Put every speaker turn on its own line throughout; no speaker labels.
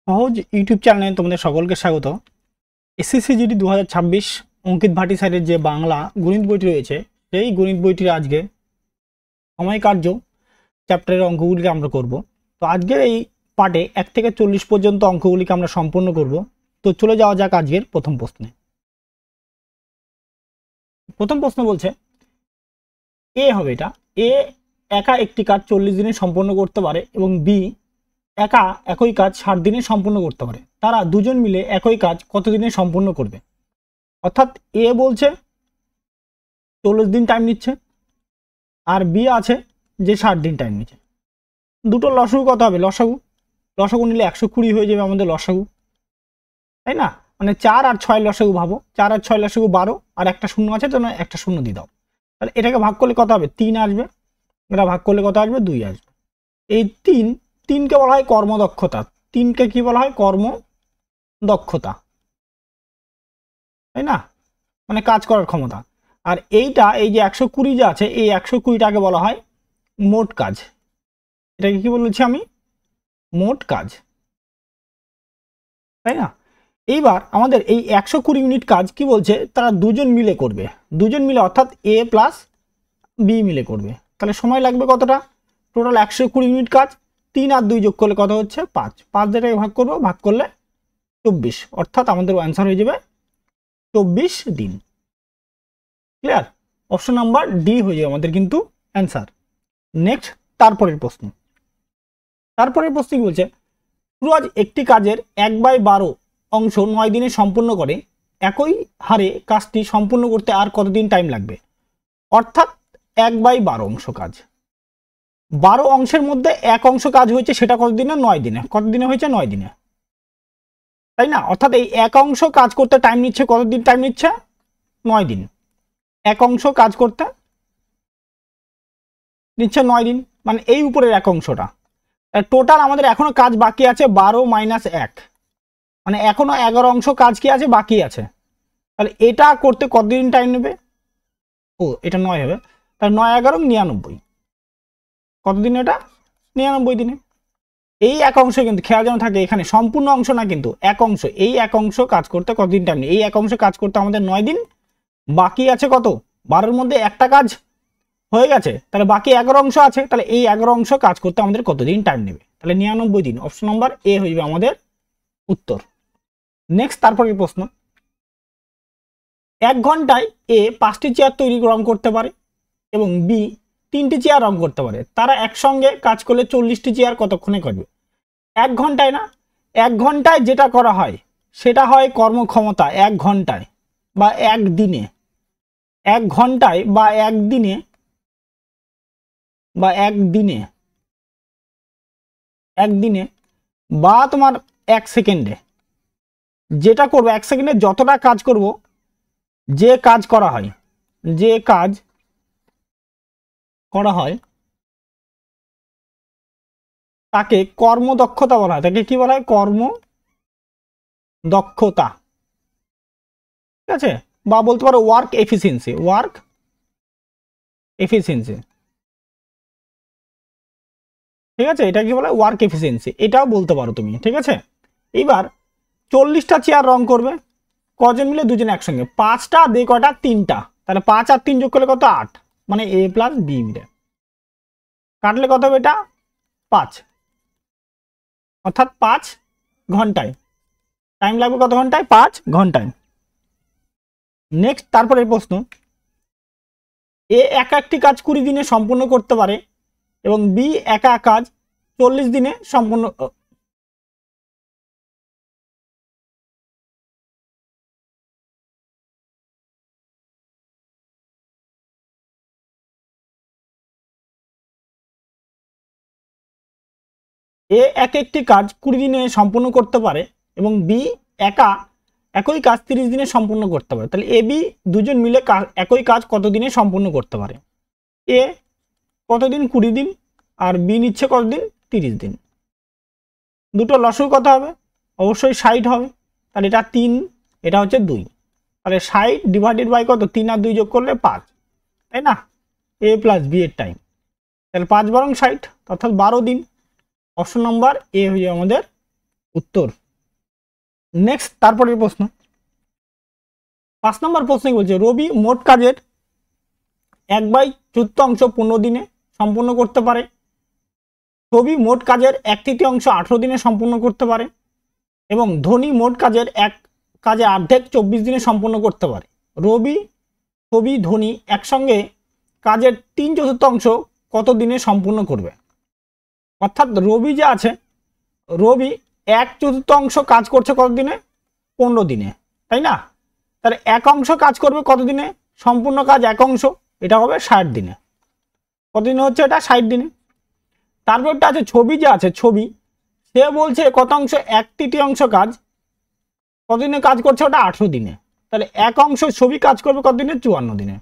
সহজ ইউটিউব চ্যানেলে তোমাদের সকলকে স্বাগত। এসএসসি জিডি 2026 অঙ্কিত ভাটি স্যারের যে বাংলা গণিত বইটি রয়েছে, সেই গণিত বইটির আজকে সময় কার্য চ্যাপ্টারের অঙ্কগুলিকে আমরা করব। তো আজকের এই পার্টে 1 থেকে 40 পর্যন্ত অঙ্কগুলিকে আমরা সম্পূর্ণ করব। তো চলে যাওয়া যাক আজকের প্রথম প্রশ্নে। প্রথম প্রশ্ন বলছে এ হবে, এটা এ একা একটি কাজ 40 দিনে সম্পন্ন করতে পারে এবং বি একা একই কাজ 60 দিনে সম্পূর্ণ করতে পারে। তারা দুজন মিলে একই কাজ কত দিনে সম্পূর্ণ করবে? অর্থাৎ এ বলছে 40 দিন টাইম নিচ্ছে আর বি আছে যে 60 দিন টাইম নিচ্ছে। দুটো লসাগু কত হবে? লসাগু নিলে 120 হয়ে যাবে আমাদের লসাগু, তাই না? মানে 4 আর 6 লসাগু ভাবো, 4 আর 6 লসাগু 12, আর একটা শূন্য আছে তো, একটা শূন্য দিয়ে দাও। তাহলে এটাকে ভাগ করলে কত হবে? 3 আসবে। এটা ভাগ করলে কত আসবে? 2 আসবে। এই 3কে বলা হয় কর্মদক্ষতা। 3কে কি বলা হয়? কর্মদক্ষতা, তাই না? মানে কাজ করার ক্ষমতা। আর এইটা, এই যে 120 যে আছে, এই 120টাকে বলা হয় মোট কাজ। এটাকে কি বলেছি আমি? মোট কাজ, তাই না? এইবার আমাদের এই 120 ইউনিট কাজ কি বলছে? তারা দুজন মিলে করবে। দুজন মিলে অর্থাৎ এ প্লাস বি মিলে করবে। তাহলে সময় লাগবে কতটা? টোটাল 120 ইউনিট কাজ, 3 আর 2 যোগ করলে কত হচ্ছে? 5। 5 দিয়ে ভাগ করবো, ভাগ করলে 24, অর্থাৎ আমাদের অ্যান্সার হয়ে যাবে 24 দিন। ক্লিয়ার? অপশন নাম্বার ডি হয়ে যাবে আমাদের কিন্তু অ্যান্সার। নেক্সট, তারপরের প্রশ্ন কি বলছে? সুরজ একটি কাজের 1/12 অংশ 9 দিনে সম্পূর্ণ করে। একই হারে কাজটি সম্পূর্ণ করতে আর কতদিন টাইম লাগবে? অর্থাৎ 1/12 অংশ কাজ, 12 অংশের মধ্যে এক অংশ কাজ হয়েছে, সেটা কতদিনে? 9 দিনে। কতদিনে হয়েছে? 9 দিনে, তাই না? অর্থাৎ এই এক অংশ কাজ করতে টাইম নিচ্ছে কতদিন? টাইম নিচ্ছে 9 দিন। এক অংশ কাজ করতে নিচ্ছে 9 দিন, মানে এই উপরের এক অংশটা। টোটাল আমাদের এখনো কাজ বাকি আছে 12 - 1, মানে এখনো 11 অংশ কাজ কি আছে? বাকি আছে। তাহলে এটা করতে কতদিন টাইম নেবে? ও, এটা 9 হবে। তাহলে 9 11 99, কতদিন এটা? 99 দিনে। এই এক অংশ কিন্তু খেয়াল যেন থাকে, এখানে সম্পূর্ণ অংশ না কিন্তু এক অংশ। এই এক অংশ কাজ করতে কতদিন টাইম নেই? এই এক অংশ কাজ করতে আমাদের 9 দিন। বাকি আছে কত? 12-এর মধ্যে একটা কাজ হয়ে গেছে, তাহলে বাকি 11 অংশ আছে। তাহলে এই 11 অংশ কাজ করতে আমাদের কতদিন টাইম নেবে? তাহলে 99 দিন। অপশন নাম্বার এ হয়ে যাবে আমাদের উত্তর। নেক্সট, তারপরের প্রশ্ন। 1 ঘন্টায় এ 5টি চেয়ার তৈরি রং করতে পারে এবং বি 3টি চেয়ার রং করতে পারে। তারা একসঙ্গে কাজ করলে 40টি চেয়ার কতক্ষণে করবে? 1 ঘন্টায় না, 1 ঘন্টায় যেটা করা হয় সেটা হয় কর্মক্ষমতা। 1 ঘন্টায় বা 1 দিনে, 1 ঘন্টায় বা 1 দিনে বা 1 দিনে, 1 দিনে বা তোমার 1 সেকেন্ডে যেটা করবো, 1 সেকেন্ডে যতটা কাজ করব, যে কাজ করা হয়, যে কাজ করা হয় তাকে কর্মদক্ষতা বলা হয়। তাকে কি বলা হয়? কর্মদক্ষতা, ঠিক আছে? বা বলতে পারো ওয়ার্ক এফিসিয়েন্সি। ওয়ার্ক এফিসিয়েন্সি, ঠিক আছে? এটা কি বলে? ওয়ার্ক এফিসিয়েন্সি, এটাও বলতে পারো তুমি, ঠিক আছে? এবার 40টা চেয়ার রং করবে, কজন মিলে? দুজন একসঙ্গে। 5টা দিয়ে কয়টা? 3টা। তাহলে 5 আর 3 যোগ করলে কত? 8, মানে এ প্লাস বি মিলে। কাটলে কত হবে? এটা 5, অর্থাৎ 5 ঘন্টায় টাইম লাগবে। কত ঘন্টায়? 5 ঘন্টায়। নেক্সট, তারপরে প্রশ্ন। এ একা একটি কাজ 20 দিনে সম্পূর্ণ করতে পারে এবং বি একা কাজ 40 দিনে সম্পূর্ণ। এ এক একটি কাজ 20 দিনে সম্পূর্ণ করতে পারে এবং বি একই কাজ 30 দিনে সম্পূর্ণ করতে পারে। তাহলে এ বি দুজন মিলে একই কাজ কত দিনে সম্পূর্ণ করতে পারে? এ কতদিন? 20 দিন। আর বি নিচ্ছে কতদিন? 30 দিন। দুটো লসাগু কত হবে? অবশ্যই 60 হবে। তাহলে এটা 3, এটা হচ্ছে 2। তাহলে 60 ডিভাইডেড বাই কত? 3 আর 2 যোগ করলে 5, তাই না? এ প্লাস বি এর টাইম, তাহলে 5 × 60 অর্থাৎ 12 দিন। অপশন নাম্বার এ হয়ে আমাদের উত্তর। নেক্সট তারপরের প্রশ্ন 5 নম্বর প্রশ্নে বলছে রবি মোট কাজের 1/4 15 দিনে সম্পূর্ণ করতে পারে, ছবি মোট কাজের 1/3 18 দিনে সম্পূর্ণ করতে পারে এবং ধনী মোট কাজের কাজে অর্ধেক 24 দিনে সম্পূর্ণ করতে পারে। রবি, ছবি, ধনী একসঙ্গে কাজের 3/4 কত দিনে সম্পূর্ণ করবে? অর্থাৎ রবি যে আছে, রবি 1/4 কাজ করছে কত দিনে? 15 দিনে, তাই না? তাহলে 1 কাজ করবে কত দিনে? সম্পূর্ণ কাজ 1 এটা হবে 60 দিনে। কতদিনে হচ্ছে এটা? 60 দিনে। তারপরটা আছে ছবি যে আছে, ছবি সে বলছে কত অংশ? 1/3 কাজ কতদিনে কাজ করছে? ওটা 18 দিনে। তাহলে 1 ছবি কাজ করবে কত দিনে? 54 দিনে,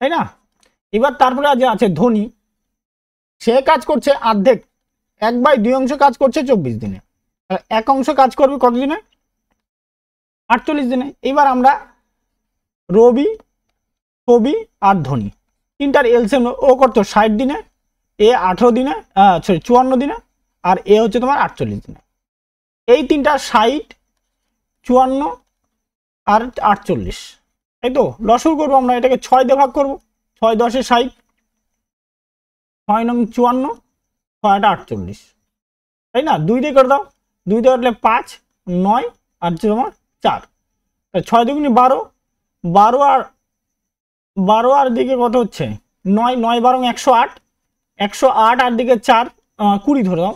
তাই না? এবার তারপরে যে আছে ধনী, সে কাজ করছে অর্ধেক, 1/2 কাজ করছে 24 দিনে। 1 কাজ করবে কত দিনে? 48 দিনে। এবার আমরা রবি, ছবি আর ধনী তিনটার এলসিএম ও করতো 60 দিনে, এ 18 দিনে, 54 দিনে, আর এ হচ্ছে তোমার 48 দিনে। এই তিনটা 60, 54 আর 48, তাই তো? লসগু করবো আমরা, এটাকে 6 দিয়ে ভাগ করবো। 6 10 60, 6 নং 54, 6 48, তাই না? 2 দিয়ে করে দাও, 2 দিয়ে করলে 5, 9 আর তোমার 4, 6 দুগুণে 12, 12 আর দিকে কত হচ্ছে? 9, 9 12 108, 108 আর দিকে 4, 20 ধরে দাও,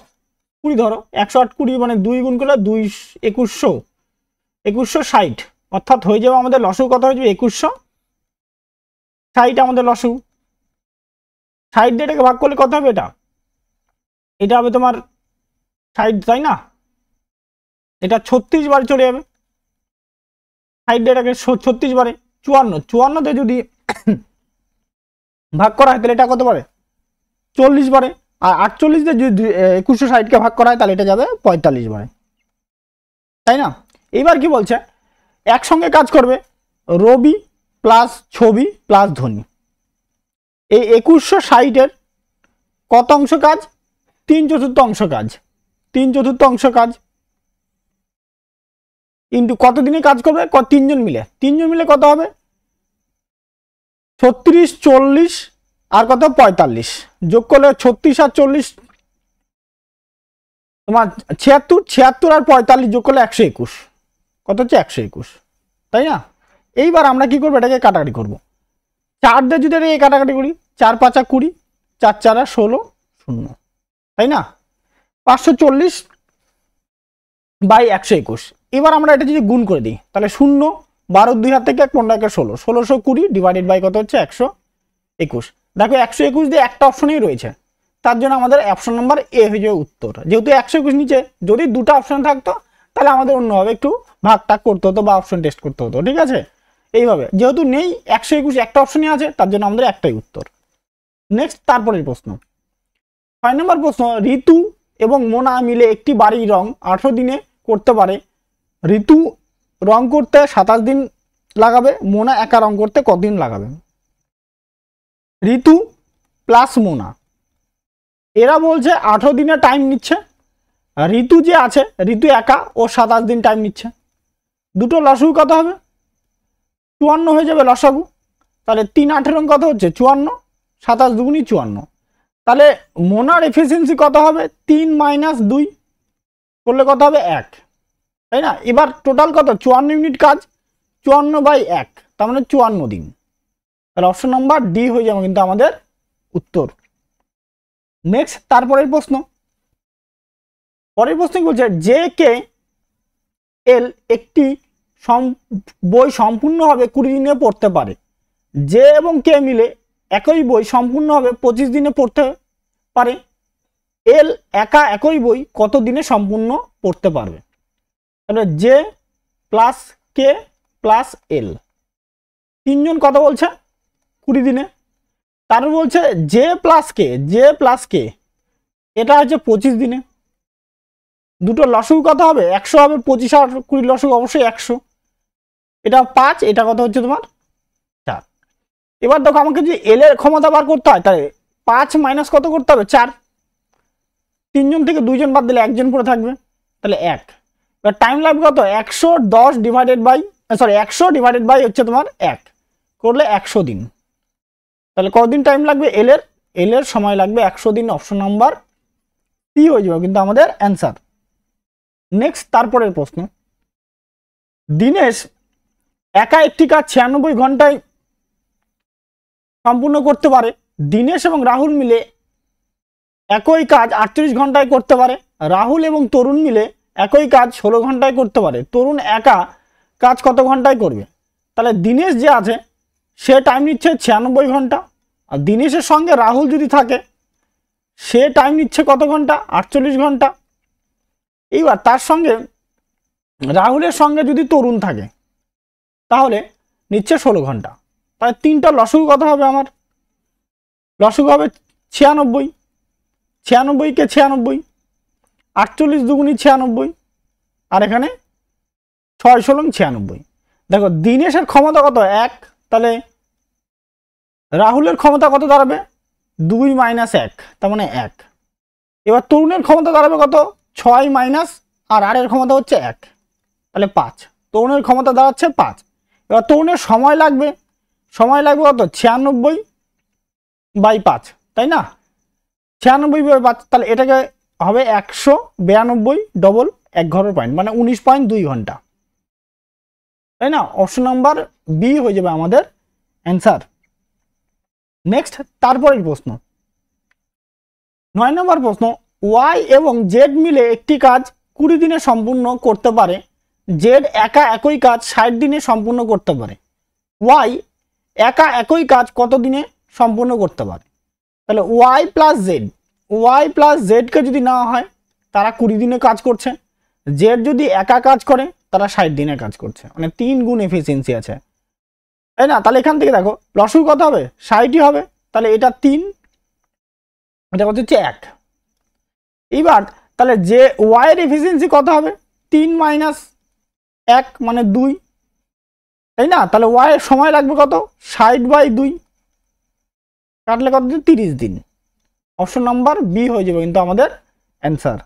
20 ধরো, 108 20 মানে 2 গুণ করলে 2 2160, অর্থাৎ হয়ে যাবে আমাদের লসগু কত হয়ে যাবে? 2160 আমাদের লসগু। 60 দিয়ে এটাকে ভাগ করলে কত হবে? এটা হবে তোমার 60, তাই না? এটা 36 বারে চলে যাবে। 60 দিয়ে এটাকে 36 বারে 54 দিয়ে যদি ভাগ করা হয় তাহলে এটা কত পারে? 40 বারে। আর 48 দিয়ে যদি 2160কে ভাগ করা হয় তাহলে এটা যাবে 45 বারে, তাই না? এবার কি বলছে? একসঙ্গে কাজ করবে রবি প্লাস ছবি প্লাস ধনী। এই 2160-এর কত অংশ কাজ? 3/4 কাজ। 3/4 কাজ কিন্তু কত দিনে কাজ করবে? 3 জন মিলে। 3 জন মিলে কত হবে? 36, 40 আর কত? 45। যোগ করলে 36 আর 40 তোমার 76, 76 আর 45 যোগ করলে 121। কত হচ্ছে? 121, তাই না? এইবার আমরা কি করবো? এটাকে কাটাকাটি করবো। 4 দিয়ে যদি এটাকে কাটাকাটি করি, 4 5 20, 4 4 16 0, তাই না? 540 বাই 121। এবার আমরা এটা যদি গুণ করে দিই তাহলে 0, 12 2 হাত থেকে 15 16, 1620 ডিভাইডেড বাই কত হচ্ছে? 121। দেখো 121 দিয়ে একটা অপশনেই রয়েছে, তার জন্য আমাদের অপশন নাম্বার এ হয়ে যাবে উত্তর। যেহেতু 121 নিচে, যদি দুটো অপশন থাকতো তাহলে আমাদের অন্যভাবে একটু ভাগ টাগ করতে হতো বা অপশন টেস্ট করতে হতো, ঠিক আছে? এইভাবে যেহেতু নেই, 121 একটা অপশনই আছে, তার জন্য আমাদের একটাই উত্তর। নেক্সট তারপরের প্রশ্ন 6 নম্বর প্রশ্ন, ঋতু এবং মোনা মিলে একটি বাড়ির রং 18 দিনে করতে পারে। ঋতু রং করতে 27 দিন লাগাবে, মোনা একা রং করতে কতদিন লাগাবে? ঋতু প্লাস মোনা এরা বলছে 18 দিনের টাইম নিচ্ছে। ঋতু যে আছে, ঋতু একা ও 27 দিন টাইম নিচ্ছে। দুটো লসাগু কত হবে? 54 হয়ে যাবে লসাগু। তাহলে 3 18 কত হচ্ছে? 54, 27 দুগুণি 54। তাহলে মোনার এফিসিয়েন্সি কত হবে? 3 - 2 করলে কত হবে? 1, তাই না? এবার টোটাল কত? 54 ইউনিট কাজ, 54/1, তার মানে 54 দিন। তাহলে অপশন নাম্বার ডি হয়ে যাবে কিন্তু আমাদের উত্তর। নেক্সট তারপরের প্রশ্ন, পরের প্রশ্ন বলছে জে কে এল একটি বই সম্পূর্ণভাবে 20 দিনে পড়তে পারে। জে এবং কে মিলে একই বই সম্পূর্ণভাবে 25 দিনে পড়তে পারে। এল একা একই বই কত দিনে সম্পূর্ণ পড়তে পারবে? তাহলে J plus k plus L, তিনজন কত বলছে? 20 দিনে। তারপর বলছে জে প্লাস কে, এটা হচ্ছে 25 দিনে। দুটো লসাগু কত হবে? 100 হবে। 25 আর 20 লসাগু অবশ্যই 100। এটা 5, এটা কত হচ্ছে তোমার 4। এবার দেখো আমাকে যদি এল এর ক্ষমতা বার করতে হয় তাহলে 5 মাইনাস কত করতে হবে? 4। 3 জন থেকে 2 জন বাদ দিলে 1 জন পড়ে থাকবে। তাহলে 1। এবার টাইম লাগবে কত 110 ডিভাইডেড বাই 100 ডিভাইডেড বাই হচ্ছে তোমার 1 করলে 100 দিন। তাহলে কতদিন টাইম লাগবে এল এর সময় লাগবে 100 দিন। অপশন নাম্বার সি হয়ে যাবে কিন্তু আমাদের অ্যান্সার। নেক্সট তারপরের প্রশ্ন, দীনেশ একা একটি কাজ 96 ঘন্টায় সম্পূর্ণ করতে পারে, দীনেশ এবং রাহুল মিলে একই কাজ 38 ঘন্টায় করতে পারে, রাহুল এবং তরুণ মিলে একই কাজ 16 ঘন্টায় করতে পারে, তরুণ একা কাজ কত ঘন্টায় করবে? তাহলে দীনেশ যে আছে সে টাইম নিচ্ছে 96 ঘন্টা, আর দীনেশের সঙ্গে রাহুল যদি থাকে সে টাইম নিচ্ছে কত ঘন্টা? 48 ঘন্টা। এইবার তার সঙ্গে রাহুলের সঙ্গে যদি তরুণ থাকে তাহলে নিচ্ছে 16 ঘন্টা। তাহলে তিনটা লসগু কত হবে? আমার লসগু হবে 96, 96কে 96, 48 দুগুণী 96, আর এখানে 6 ষোলং 96। দেখো দীনেশের ক্ষমতা কত? 1, তাহলে রাহুলের ক্ষমতা কত দাঁড়াবে? 2 - 1, তার মানে 1। এবার তরুণের ক্ষমতা দাঁড়াবে কত? 6 মাইনাস আর এর ক্ষমতা হচ্ছে 1, তাহলে 5। তরুণের ক্ষমতা দাঁড়াচ্ছে 5। এবার তরুণের সময় লাগবে কত? 96 বাই 5, তাই না? 96 বাই 5, তাহলে এটাকে হবে 192 ডবল 1 ঘরের পয়েন্ট, মানে 19.2 ঘন্টা, তাই না? অপশন নাম্বার বি হয়ে যাবে আমাদের অ্যান্সার। নেক্সট তারপরের প্রশ্ন, 9 নম্বর প্রশ্ন, ওয়াই এবং জেড মিলে একটি কাজ 20 দিনে সম্পূর্ণ করতে পারে, জেড একা একই কাজ 60 দিনে সম্পূর্ণ করতে পারে, ওয়াই একা একই কাজ কত দিনে সম্পূর্ণ করতে পারে? তাহলে ওয়াই প্লাস জেডকে যদি নেওয়া হয় তারা 20 দিনে কাজ করছে, জেড যদি একা কাজ করে তারা 60 দিনে কাজ করছে, মানে 3 গুণ এফিসিয়েন্সি আছে, তাই না? তাহলে এখান থেকে দেখো লসগু কত হবে? 60ই হবে, তাহলে এটা 3, এটা কত হচ্ছে 1। এইবার তাহলে যে ওয়াই এর এফিসিয়েন্সি কত হবে? 3 মাইনাস 1 মানে 2, তাই না? তাহলে ওয়াই এর সময় লাগবে কত? 60/2, কাটলে কত দিন? 30 দিন। অপশন নাম্বার বি হয়ে যাবে কিন্তু আমাদের অ্যান্সার।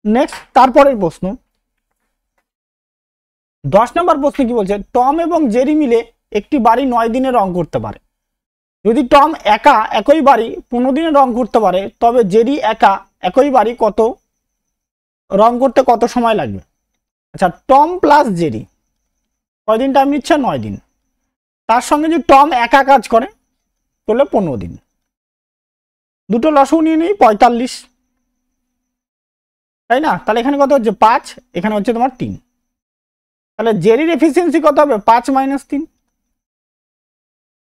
নেক্সট তারপরের প্রশ্ন, 10 নম্বর প্রশ্ন কি বলছে? টম এবং জেরি মিলে একটি বাড়ি 9 দিনে রং করতে পারে, যদি টম একা একই বাড়ি 15 দিনে রং করতে পারে তবে জেরি একা একই বাড়ি কত রং করতে কত সময় লাগবে? আচ্ছা, টম প্লাস জেরি কয়দিন টাইম নিচ্ছে? 9 দিন। তার সঙ্গে যদি টম একা কাজ করে তাহলে 15 দিন। দুটো লসগু নিয়ে নিই 45, তাই না? তাহলে এখানে কত হচ্ছে? 5, এখানে হচ্ছে তোমার 3, তাহলে জেরির এফিসিয়েন্সি কত হবে? 5 - 3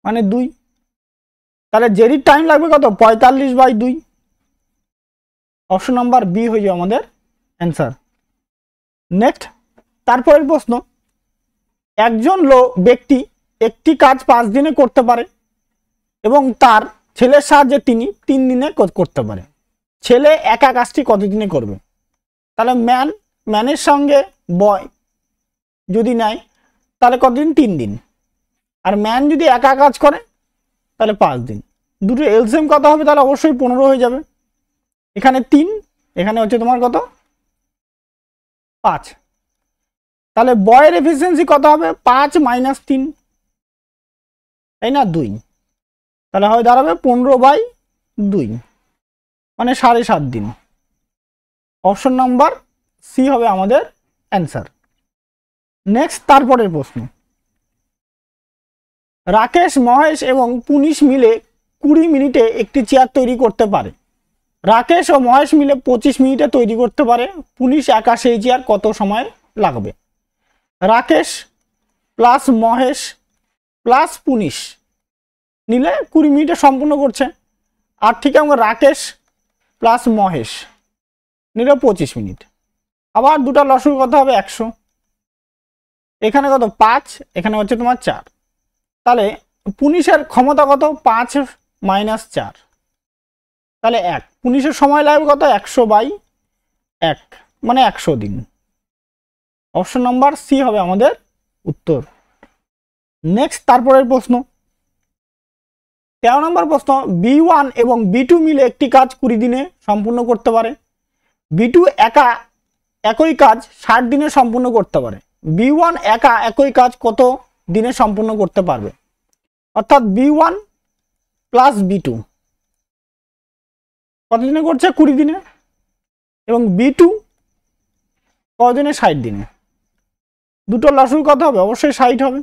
মানে 2, তাহলে জেরির টাইম লাগবে কত? 45/2। অপশন নাম্বার বি হয়ে যাবে আমাদের অ্যান্সার। নেক্সট তারপরের প্রশ্ন, একজন ব্যক্তি একটি কাজ 5 দিনে করতে পারে এবং তার ছেলের সাহায্যে তিনি 3 দিনে করতে পারে, ছেলে একা কাজটি কত দিনে করবে? তাহলে ম্যানের সঙ্গে বয় যদি নেয় তাহলে কতদিন? 3 দিন। আর ম্যান যদি একা কাজ করে তাহলে 5 দিন। দুটো এলসিএম কত হবে? তাহলে অবশ্যই 15 হয়ে যাবে। এখানে 3, এখানে হচ্ছে তোমার কত? 5। তাহলে বয়ের এফিসিয়েন্সি কত হবে? 5 - 3, তাই না? 2, তাহলে হয় দাঁড়াবে 15/2 মানে 7.5 দিন। অপশন নাম্বার সি হবে আমাদের অ্যান্সার। নেক্সট তারপরের প্রশ্ন, রাকেশ, মহেশ এবং পুনিশ মিলে 20 মিনিটে একটি চেয়ার তৈরি করতে পারে, রাকেশ ও মহেশ মিলে 25 মিনিটে তৈরি করতে পারে, পুনিশ একা সেই চেয়ার কত সময় লাগবে? রাকেশ প্লাস মহেশ প্লাস পুনিশ নিলে 20 মিনিটে সম্পূর্ণ করছে, আর ঠিক আছে রাকেশ প্লাস মহেশ নিলে 25 মিনিট। আবার দুটো লসগু কত হবে? 100, এখানে কত? 5, এখানে হচ্ছে তোমার 4, তাহলে পুনিশের ক্ষমতা কত? 5 - 4, তাহলে 1। পুনিশের সময় লাগবে কত? 100/1 মানে 100 দিন। অপশন নাম্বার সি হবে আমাদের উত্তর। নেক্সট তারপরের প্রশ্ন, 13 নম্বর প্রশ্ন, B1 এবং B2 মিলে একটি কাজ 20 দিনে সম্পূর্ণ করতে পারে, B2 একা একই কাজ 60 দিনে সম্পূর্ণ করতে পারে, B1 একা একই কাজ কত দিনে সম্পূর্ণ করতে পারবে? অর্থাৎ B1 প্লাস B2 কত দিনে করছে? 20 দিনে। এবং B2 কত দিনে? 60 দিনে। দুটো লসাগু কত হবে? অবশ্যই 60 হবে।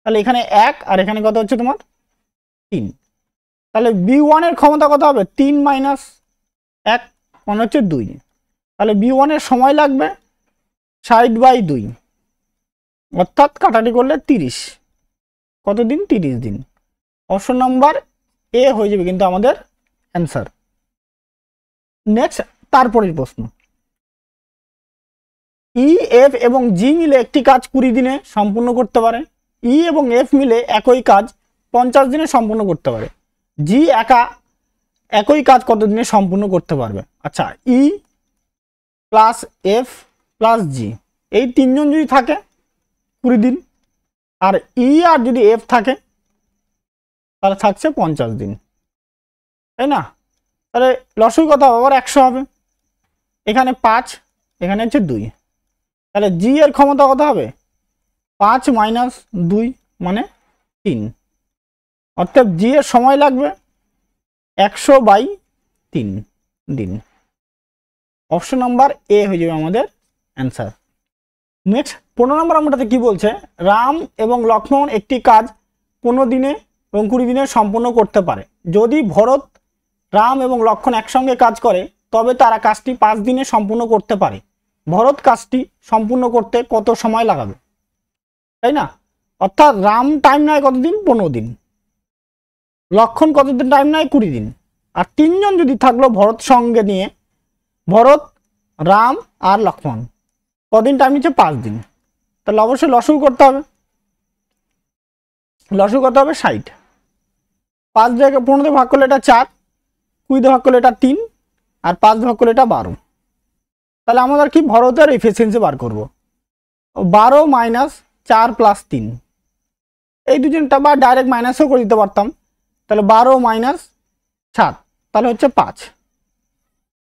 তাহলে এখানে 1 আর এখানে কত হচ্ছে তোমার? 3। তাহলে B1 এর ক্ষমতা কত হবে? 3 মাইনাস 1 মানে হচ্ছে 2। তাহলে B1 এর সময় লাগবে 60/2, অর্থাৎ কাটাটি করলে 30। কত দিন? 30 দিন। অপশন নাম্বার এ হয়ে যাবে কিন্তু আমাদের অ্যান্সার। নেক্সট তারপরের প্রশ্ন, ই, এফ এবং জি মিলে একটি কাজ 20 দিনে সম্পূর্ণ করতে পারে, ই এবং এফ মিলে একই কাজ 50 দিনে সম্পূর্ণ করতে পারে, জি একা একই কাজ কত দিনে সম্পূর্ণ করতে পারবে? আচ্ছা, ই প্লাস এফ প্লাস জি এই তিনজন যদি থাকে 20 দিন, আর ই আর যদি এফ থাকে তাহলে থাকছে 50 দিন, তাই না? তাহলে লসাগু কত হবে? আবার 100 হবে। এখানে 5, এখানে হচ্ছে 2, তাহলে জি এর ক্ষমতা কত হবে? 5 মাইনাস 2 মানে 3, অর্থাৎ জি এর সময় লাগবে 100/3 দিন। অপশন নাম্বার এ হয়ে যাবে আমাদের অ্যান্সার। নেক্সট 15 নম্বর আমরাতে কি বলছে? রাম এবং লক্ষ্মণ একটি কাজ 15 দিনে এবং 20 দিনে সম্পূর্ণ করতে পারে। যদি ভরত, রাম এবং লক্ষ্মণ একসঙ্গে কাজ করে তবে তারা কাজটি 5 দিনে সম্পূর্ণ করতে পারে। ভরত কাজটি সম্পূর্ণ করতে কত সময় লাগাবে? তাই না? অর্থাৎ রাম টাইম নেয় কতদিন? 15 দিন। লক্ষ্মণ কতদিন টাইম নেয়? 20 দিন। আর তিনজন যদি থাকলো ভরত সঙ্গে নিয়ে, ভরত, রাম আর লক্ষ্মণ কদিন টাইম নিচ্ছে? 5 দিন। তাহলে অবশ্যই লসাগু করতে হবে। লসাগু করতে হবে 60। 5 দিয়ে 15 দিয়ে ভাগ করলে এটা 4, 20 দিয়ে ভাগ করলে এটা 3, আর 5 ভাগ করলে এটা 12। তাহলে আমাদের কি ভরতের এফিসিয়েন্সি বার করব? 12 মাইনাস 4 প্লাস 3, এই দুজনটা বা ডাইরেক্ট মাইনাসও করে দিতে পারতাম। তাহলে 12 মাইনাস 7 তাহলে হচ্ছে 5।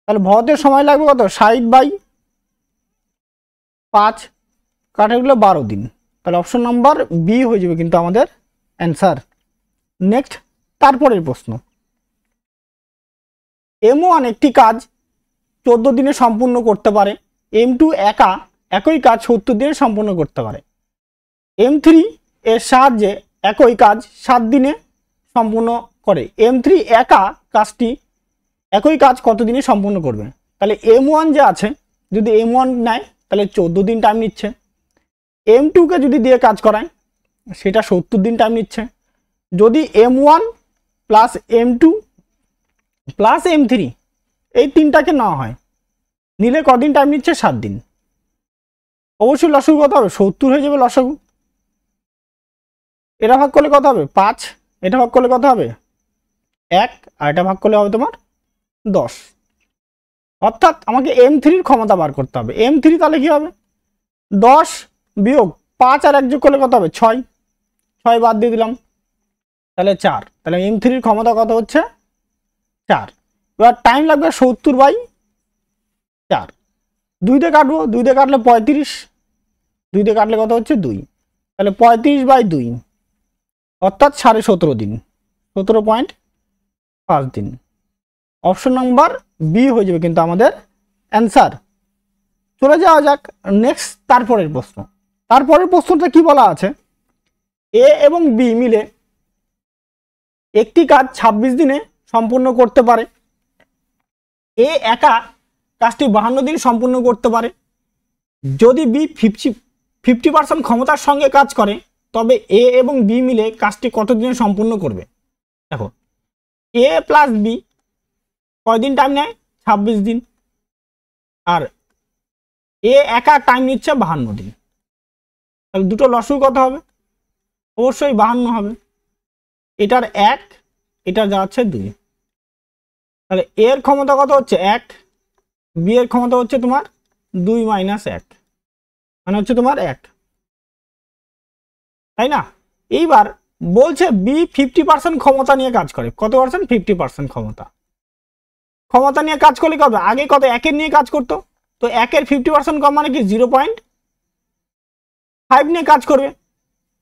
তাহলে ভরতের সময় লাগবে কত? 60/5, কাটে গেলে 12 দিন। তাহলে অপশন নাম্বার বি হয়ে যাবে কিন্তু আমাদের অ্যান্সার। নেক্সট তারপরের প্রশ্ন, M1 একটি কাজ 14 দিনে সম্পূর্ণ করতে পারে, M2 একা একই কাজ 70 দিনে সম্পূর্ণ করতে পারে। M3 এর সাহায্যে একই কাজ 7 দিনে সম্পূর্ণ করে। M3 একা কাজটি একই কাজ কত দিনে সম্পূর্ণ করবে? তাহলে M1 যে আছে, যদি M1 নেয় তাহলে 14 দিন টাইম নিচ্ছে। M2 কে যদি দিয়ে কাজ করায় সেটা 70 দিন টাইম নিচ্ছে। যদি M1 plus M2 plus M3 এই তিনটাকে নেওয়া হয়, নিলে কদিন টাইম নিচ্ছে? 7 দিন। অবশ্যই লসাগু কত হবে? 70 হয়ে যাবে লসাগু। এটা ভাগ করলে কত হবে? 5, এটা ভাগ করলে কত হবে? 1, আর এটা ভাগ করলে হবে তোমার 10। অর্থাৎ আমাকে M3 ক্ষমতা বার করতে হবে। M3 তাহলে কি হবে? 10 বিয়োগ 5 আর 1 যোগ করলে কত হবে? 6, 6 বাদ দিয়ে দিলাম, তাহলে 4। তাহলে M3 ক্ষমতা কত হচ্ছে? 4। এবার টাইম লাগবে 70/4। 2 দিয়ে কাটবো, 2 দিয়ে কাটলে 35, 2 দিয়ে কাটলে কত হচ্ছে? 2। তাহলে 35/2 অর্থাৎ 17.5 দিন, 17.5 দিন। অপশন নাম্বার বি হয়ে যাবে কিন্তু আমাদের অ্যান্সার। চলে যাওয়া যাক নেক্সট তারপরের প্রশ্ন। তারপরের প্রশ্নটা কি বলা আছে? এ এবং বি মিলে একটি কাজ 26 দিনে সম্পূর্ণ করতে পারে। এ একা কাজটি 52 দিন সম্পূর্ণ করতে পারে। যদি বি 50% ক্ষমতার সঙ্গে কাজ করে তবে এ এবং বি মিলে কাজটি কত দিনে সম্পূর্ণ করবে? দেখো, এ প্লাস বি কয়দিন টাইম নেয়? 26 দিন। আর এ একা টাইম নিচ্ছে 52 দিন। তাহলে দুটো লসাগু কত হবে? অবশ্যই 52 হবে। এটার 1, এটা যাচ্ছে 2। তাহলে এর ক্ষমতা কত হচ্ছে? 1, বি এর ক্ষমতা হচ্ছে তোমার 2 মাইনাস 1 মানে হচ্ছে তোমার 1, তাই না? এইবার বলছে বি 50% ক্ষমতা নিয়ে কাজ করে। কত পার্সেন্ট? 50% ক্ষমতা নিয়ে কাজ করলে কত? আগে কত 1 নিয়ে কাজ করতো, তো তো 1-এর 50% কম মানে কি 0.5 নিয়ে কাজ করবে,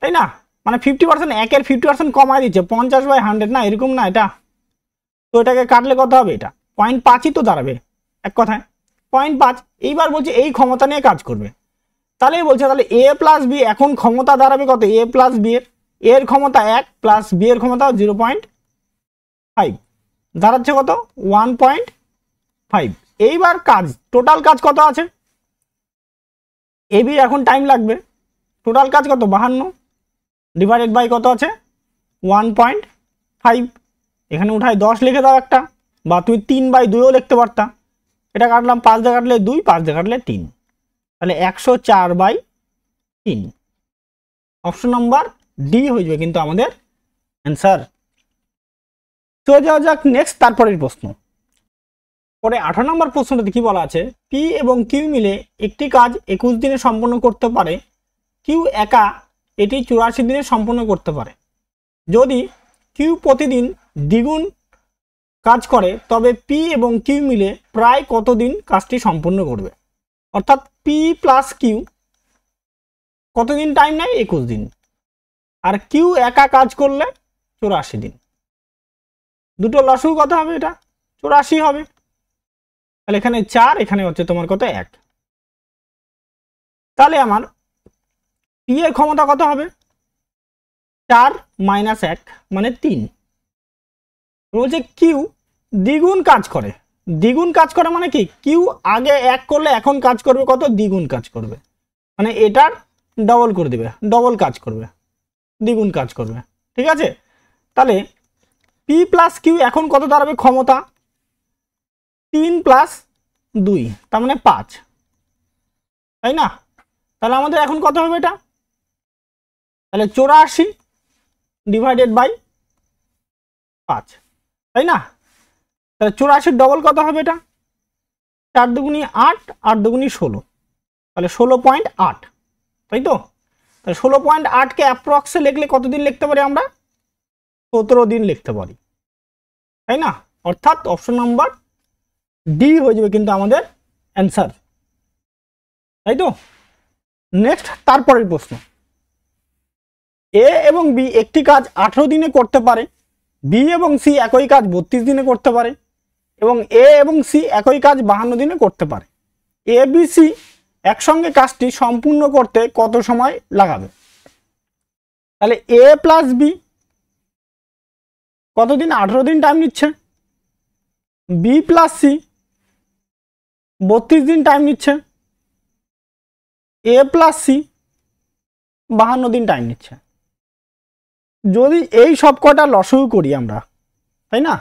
তাই না? মানে 50%, 1-এর 50% কমায় দিচ্ছে, 50/100 না, এরকম না এটা। তো এটাকে কাটলে কত হবে? এটা 0.5ই তো দাঁড়াবে এক কথায়, 0.5। এইবার বলছে এই ক্ষমতা নিয়ে কাজ করবে, তাহলে বলছে তাহলে a প্লাস বি এখন ক্ষমতা দাঁড়াবে কত? a প্লাস বি এর ক্ষমতা 1 প্লাস বি এর ক্ষমতা 0.5 দাঁড়াচ্ছে কত? 1.5। এইবার কাজ, টোটাল কাজ কত আছে? এ বি এখন টাইম লাগবে, টোটাল কাজ কত? 52 ডিভাইডেড বাই কত আছে? 1.5। এখানে উঠায় 10 লিখে দাও একটা, বা তুমি 3/2ও লিখতে পারতা। এটা কাটলাম, 5 দিয়ে কাটলে 2, 5 দিয়ে কাটলে 3, তাহলে 104/3। অপশন নাম্বার ডি হয়ে যাবে কিন্তু আমাদের অ্যান্সার। চলে যাওয়া যাক নেক্সট, তারপরের প্রশ্ন। পরে 18 নম্বর প্রশ্নটাতে কি বলা আছে? পি এবং কিউ মিলে একটি কাজ 21 দিনে সম্পন্ন করতে পারে, কিউ একা এটি 84 দিনে সম্পন্ন করতে পারে। যদি কিউ প্রতিদিন দ্বিগুণ কাজ করে তবে পি এবং কিউ মিলে প্রায় কতদিন কাজটি সম্পন্ন করবে? অর্থাৎ পি প্লাস কিউ কতদিন টাইম নেয়? 21 দিন। আর কিউ একা কাজ করলে 84 দিন। দুটো লসগু কত হবে? এটা 84 হবে। তাহলে এখানে 4, এখানে হচ্ছে তোমার কত? 1। তাহলে আমার পি এর ক্ষমতা কত হবে? 4 - 1 মানে 3। বলছে কিউ দ্বিগুণ কাজ করে। দ্বিগুণ কাজ করে মানে কি? কিউ আগে 1 করলে এখন কাজ করবে কত? দ্বিগুণ কাজ করবে, মানে এটার ডবল করে দেবে, ডবল কাজ করবে, দ্বিগুণ কাজ করবে। ঠিক আছে, তাহলে পি প্লাস কিউ এখন কত দাঁড়াবে ক্ষমতা? 3 + 2 তার মানে 5, তাই না? তাহলে আমাদের এখন কত হবে এটা? তাহলে 84 ডিভাইডেড বাই 5, তাই না? তাহলে 84 ডবল কত হবে এটা? 4 দুগুণি 8, 8 দুগুণি 16, তাহলে 16.8, তাই তো? তাহলে 16.8কে অ্যাপ্রক্সে লিখলে কতদিন লিখতে পারি আমরা? 17 দিন লিখতে পারি, তাই না? অর্থাৎ অপশন নাম্বার ডি হয়ে যাবে কিন্তু আমাদের অ্যান্সার, তাই তো? নেক্সট, তারপরের প্রশ্ন। এ এবং বি একটি কাজ 18 দিনে করতে পারে, বি এবং সি একই কাজ 32 দিনে করতে পারে, এবং এ এবং সি একই কাজ 52 দিনে করতে পারে। এ বি সি একসঙ্গে কাজটি সম্পূর্ণ করতে কত সময় লাগাবে? তাহলে এ প্লাস বি কতদিন? 18 দিন টাইম নিচ্ছে। বি প্লাস সি 32 দিন টাইম নিচ্ছে। এ প্লাস সি 52 দিন টাইম নিচ্ছে। যদি এই সব কটা লসগু করি আমরা, তাই না,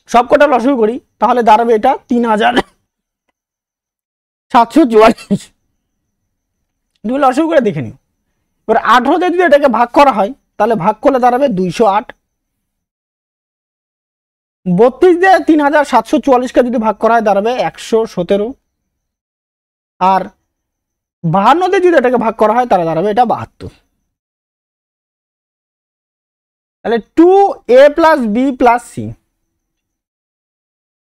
সব কটা লসগু করি, তাহলে দাঁড়াবে এটা 3744। তুমি লসগু করে দেখে নিও। এবার 18 দিয়ে যদি এটাকে ভাগ করা হয় তাহলে ভাগ করলে দাঁড়াবে 208। 32 দিয়ে 3744কে যদি ভাগ করা হয় দাঁড়াবে 117। আর 52 দিয়ে যদি এটাকে ভাগ করা হয় তাহলে দাঁড়াবে এটা 72। তাহলে 2a plus B plus C,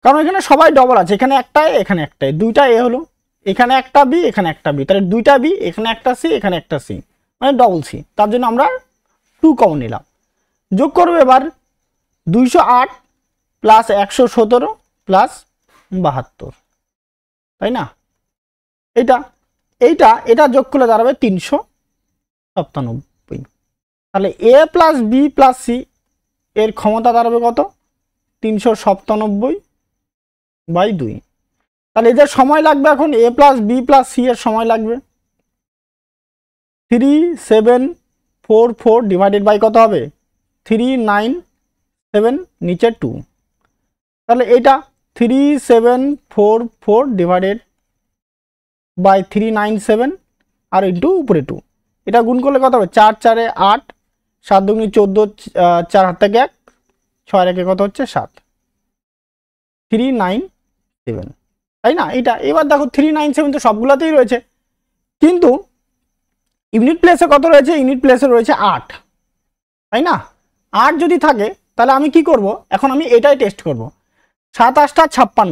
কারণ এখানে সবাই ডবল আছে, এখানে একটাই এখানে একটাই, দুইটা এ হলো, এখানে একটা বি এখানে একটা বি, তাহলে দুইটা বি, এখানে একটা সি এখানে একটা সি, মানে ডবল সি। তার জন্য আমরা 2 কমন নিলাম। যোগ করবো এবার 208 প্লাস 117 প্লাস 72, তাই না? এটা যোগ করলে দাঁড়াবে 397। তাহলে এ প্লাস বি প্লাস সি এর ক্ষমতা দাঁড়াবে কত? 397/2। তাহলে এদের সময় লাগবে এখন এ প্লাস বি প্লাস সি এর সময় লাগবে 3744 ডিভাইডেড বাই কত হবে? 397, নিচে 2, তাহলে এটা 3744 ডিভাইডেড বাই 397 আর ইন্টু উপরে 2, এটা গুণ করলে কত হবে? 4 4 8, 7 2 14, 4 হাত থেকে 1, 6 রেখে কত হচ্ছে? 7, 397, তাই না? এটা এবার দেখো 397 তো সবগুলোতেই রয়েছে, কিন্তু ইউনিট প্লেসে কত রয়েছে? ইউনিট প্লেসে রয়েছে 8, তাই না? 8 যদি থাকে তাহলে আমি কি করব? এখন আমি এটাই টেস্ট করব। 7 8 56,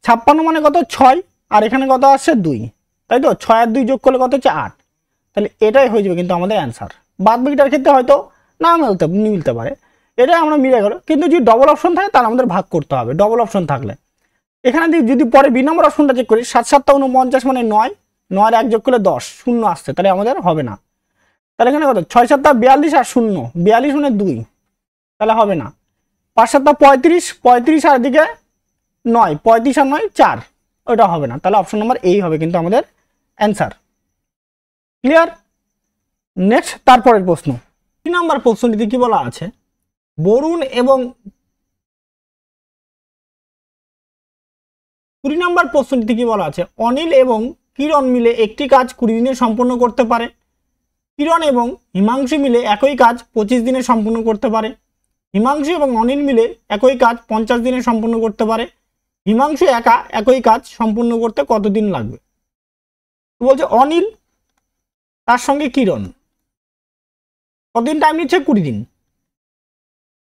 56 মানে কত 6, আর এখানে কত আসছে 2, তাই তো 6 আর 2 যোগ করলে কত হচ্ছে 8। তাহলে এটাই হয়ে যাবে কিন্তু আমাদের অ্যান্সার। বাদ বাকিটার ক্ষেত্রে হয়তো না মিলতে পারে, এটাই আমরা মিলে গেল। কিন্তু যদি ডবল অপশন থাকে তাহলে আমাদের ভাগ করতে হবে। ডবল অপশন থাকলে এখানে যদি পরে বি নম্বর অপশনটা চেক করি, 7 7 49 মানে 9, 9 আর 1 যোগ করলে 10, 0 আসছে, তাহলে আমাদের হবে না। তাহলে এখানে কত 6 7 42 আর 0, 42 মানে 2, তাহলে হবে না। 5 7 35, 35 আর এদিকে 9, 35 আর 9 4, ওটা হবে না। তাহলে অপশন নাম্বার এই হবে কিন্তু আমাদের অ্যান্সার। ক্লিয়ার? নেক্সট তারপরের প্রশ্ন, 3 নাম্বার প্রশ্নটিতে কি বলা আছে, বরুণ এবং 20 নাম্বার প্রশ্নটিতে কি বলা আছে, অনিল এবং কিরণ মিলে একটি কাজ 20 দিনে সম্পন্ন করতে পারে। কিরণ এবং হিমাংশু মিলে একই কাজ 25 দিনে সম্পন্ন করতে পারে। হিমাংশু এবং অনিল মিলে একই কাজ 50 দিনে সম্পন্ন করতে পারে। হিমাংশু একা একই কাজ সম্পূর্ণ করতে কতদিন লাগবে? বলছে অনিল তার সঙ্গে কিরণ কতদিন টাইম নিচ্ছে? 20 দিন।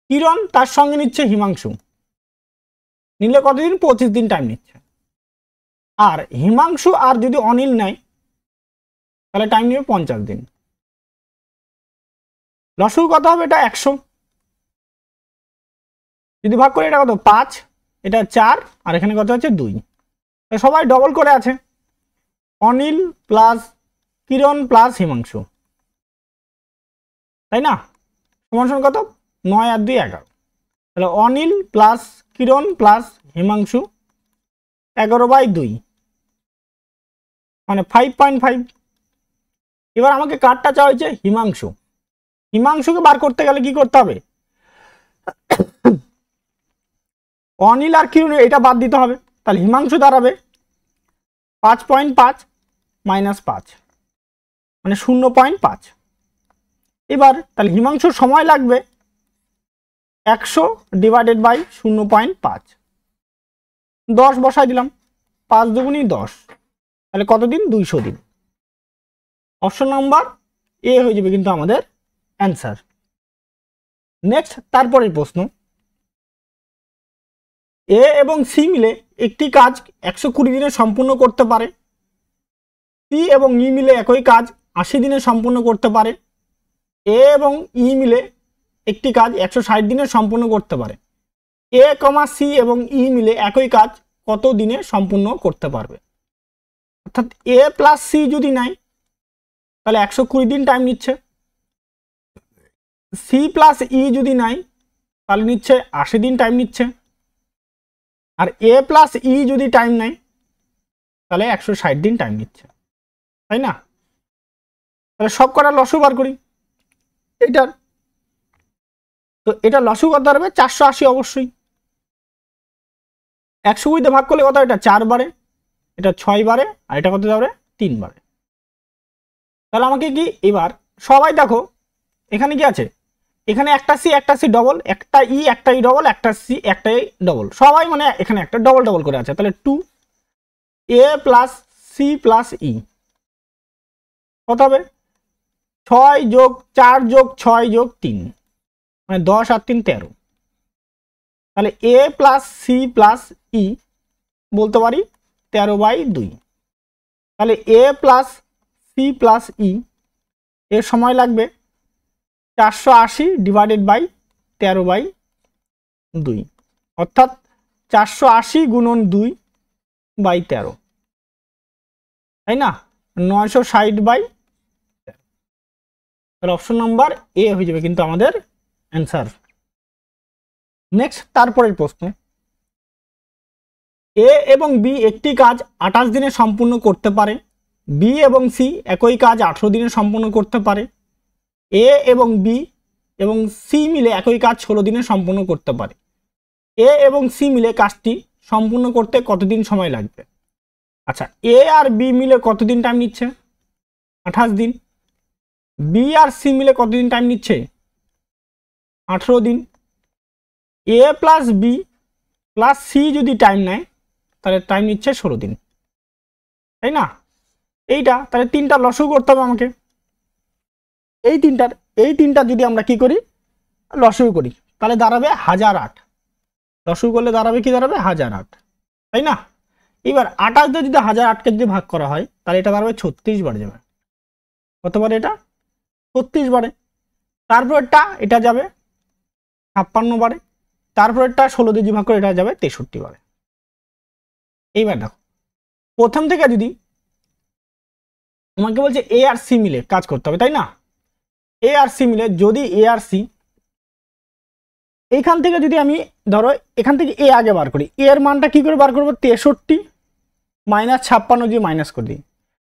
কিরণ তার সঙ্গে নিচ্ছে হিমাংশু, নিলে কতদিন? 25 দিন টাইম নিচ্ছে। আর হিমাংশু আর যদি অনিল নেয় তাহলে টাইম নেবে 50 দিন। লসগু কত হবে? এটা 100, যদি ভাগ করে এটা কত 5, এটা 4, আর এখানে কত হচ্ছে 2, সবাই ডবল করে আছে। অনিল প্লাস কিরণ প্লাস হিমাংশু, তাই না? সমান সমান কত? 9 আর 2 11। তাহলে অনিল প্লাস কিরণ প্লাস হিমাংশু 11/2 মানে 5.5। এবার আমাকে কার্ডটা চাওয়া হয়েছে হিমাংশু। হিমাংশুকে বার করতে গেলে কি করতে হবে? অনিল আর কিরণ এটা বাদ দিতে হবে। তাহলে হিমাংশু দাঁড়াবে 5.5 মাইনাস 5 মানে 0.5। এবার তাহলে হিমাংশুর সময় লাগবে 100 ডিভাইডেড বাই 0.5, 10 বসাই দিলাম, 5 দুগুণী 10, তাহলে কতদিন? 200 দিন। অপশন নাম্বার এ হয়ে যাবে কিন্তু আমাদের অ্যান্সার। নেক্সট তারপরের প্রশ্ন, এ এবং সি মিলে একটি কাজ 120 দিনে সম্পূর্ণ করতে পারে। সি এবং ই মিলে একই কাজ 80 দিনে সম্পূর্ণ করতে পারে। এ এবং ই মিলে একটি কাজ 160 দিনে সম্পূর্ণ করতে পারে। এ কমা সি এবং ই মিলে একই কাজ কত দিনে সম্পূর্ণ করতে পারবে? অর্থাৎ এ প্লাস সি যদি নাই তাহলে 120 দিন টাইম নিচ্ছে। সি প্লাস ই যদি নাই তাহলে নিচ্ছে 80 দিন টাইম নিচ্ছে। আর এ প্লাস ই যদি টাইম নেয় তাহলে 160 দিন টাইম নিচ্ছে, তাই না? তাহলে সব কটা লসগু বার করি এটার। তো এটা লসগু কত দাঁড়াবে? 480 অবশ্যই। 120 দিয়ে ভাগ করলে কত? এটা 4 বারে, এটা 6 বারে, আর এটা কত যাবে? 3 বারে। তাহলে আমাকে কি এবার সবাই দেখো এখানে কি আছে, এখানে একটা সি ডবল, একটা ই একটা ই ডবল, একটা সি একটা ই ডবল, সবাই মানে এখানে একটা ডবল ডবল করে আছে। তাহলে 2 এ প্লাস সি প্লাস ই কত হবে? 6 যোগ 4 যোগ 6 যোগ 3 মানে 10 আর 3 13। তাহলে এ প্লাস সি প্লাস ই বলতে পারি 13/2। তাহলে এ প্লাস সি প্লাস ই এর সময় লাগবে 480 ডিভাইডেড বাই 13/2, অর্থাৎ 480 গুণন 2/13, তাই না? 960/13। তাহলে অপশন নাম্বার এ হয়ে যাবে কিন্তু আমাদের অ্যান্সার। নেক্সট তারপরের প্রশ্ন, এ এবং বি একটি কাজ 28 দিনে সম্পূর্ণ করতে পারে। বি এবং সি একই কাজ 18 দিনে সম্পূর্ণ করতে পারে। এ এবং বি এবং সি মিলে একই কাজ 16 দিনে সম্পূর্ণ করতে পারে। এ এবং সি মিলে কাজটি সম্পূর্ণ করতে কতদিন সময় লাগবে? আচ্ছা, এ আর বি মিলে কতদিন টাইম নিচ্ছে? 28 দিন। বি আর সি মিলে কতদিন টাইম নিচ্ছে? 18 দিন। এ প্লাস বি প্লাস সি যদি টাইম নেয় তাহলে টাইম নিচ্ছে 16 দিন, তাই না? এইটা তাহলে 3টা লসগু করতে হবে আমাকে। এই তিনটা যদি আমরা কি করি? লসগু করি, তাহলে দাঁড়াবে 1008। লসগু করলে দাঁড়াবে কি? দাঁড়াবে 1008, তাই না? এবার 28 দিয়ে যদি 1008কে যদি ভাগ করা হয় তাহলে এটা দাঁড়াবে 36 বারে যাবে। কতবারে এটা? 36 বারে। তারপরটা এটা যাবে 56 বারে। তারপরটা 16 দিয়ে ভাগ করে এটা যাবে 63 বারে। এইবার দেখো প্রথম থেকে যদি আমাকে বলছে এ আর সি মিলে কাজ করতে হবে, তাই না? এ আর সি মিলে যদি এ আর সি এইখান থেকে যদি আমি ধরো এখান থেকে এ আগে বার করি, এর মানটা কি করে বার করবো? 63 মাইনাস 56 দিয়ে মাইনাস করে দিই।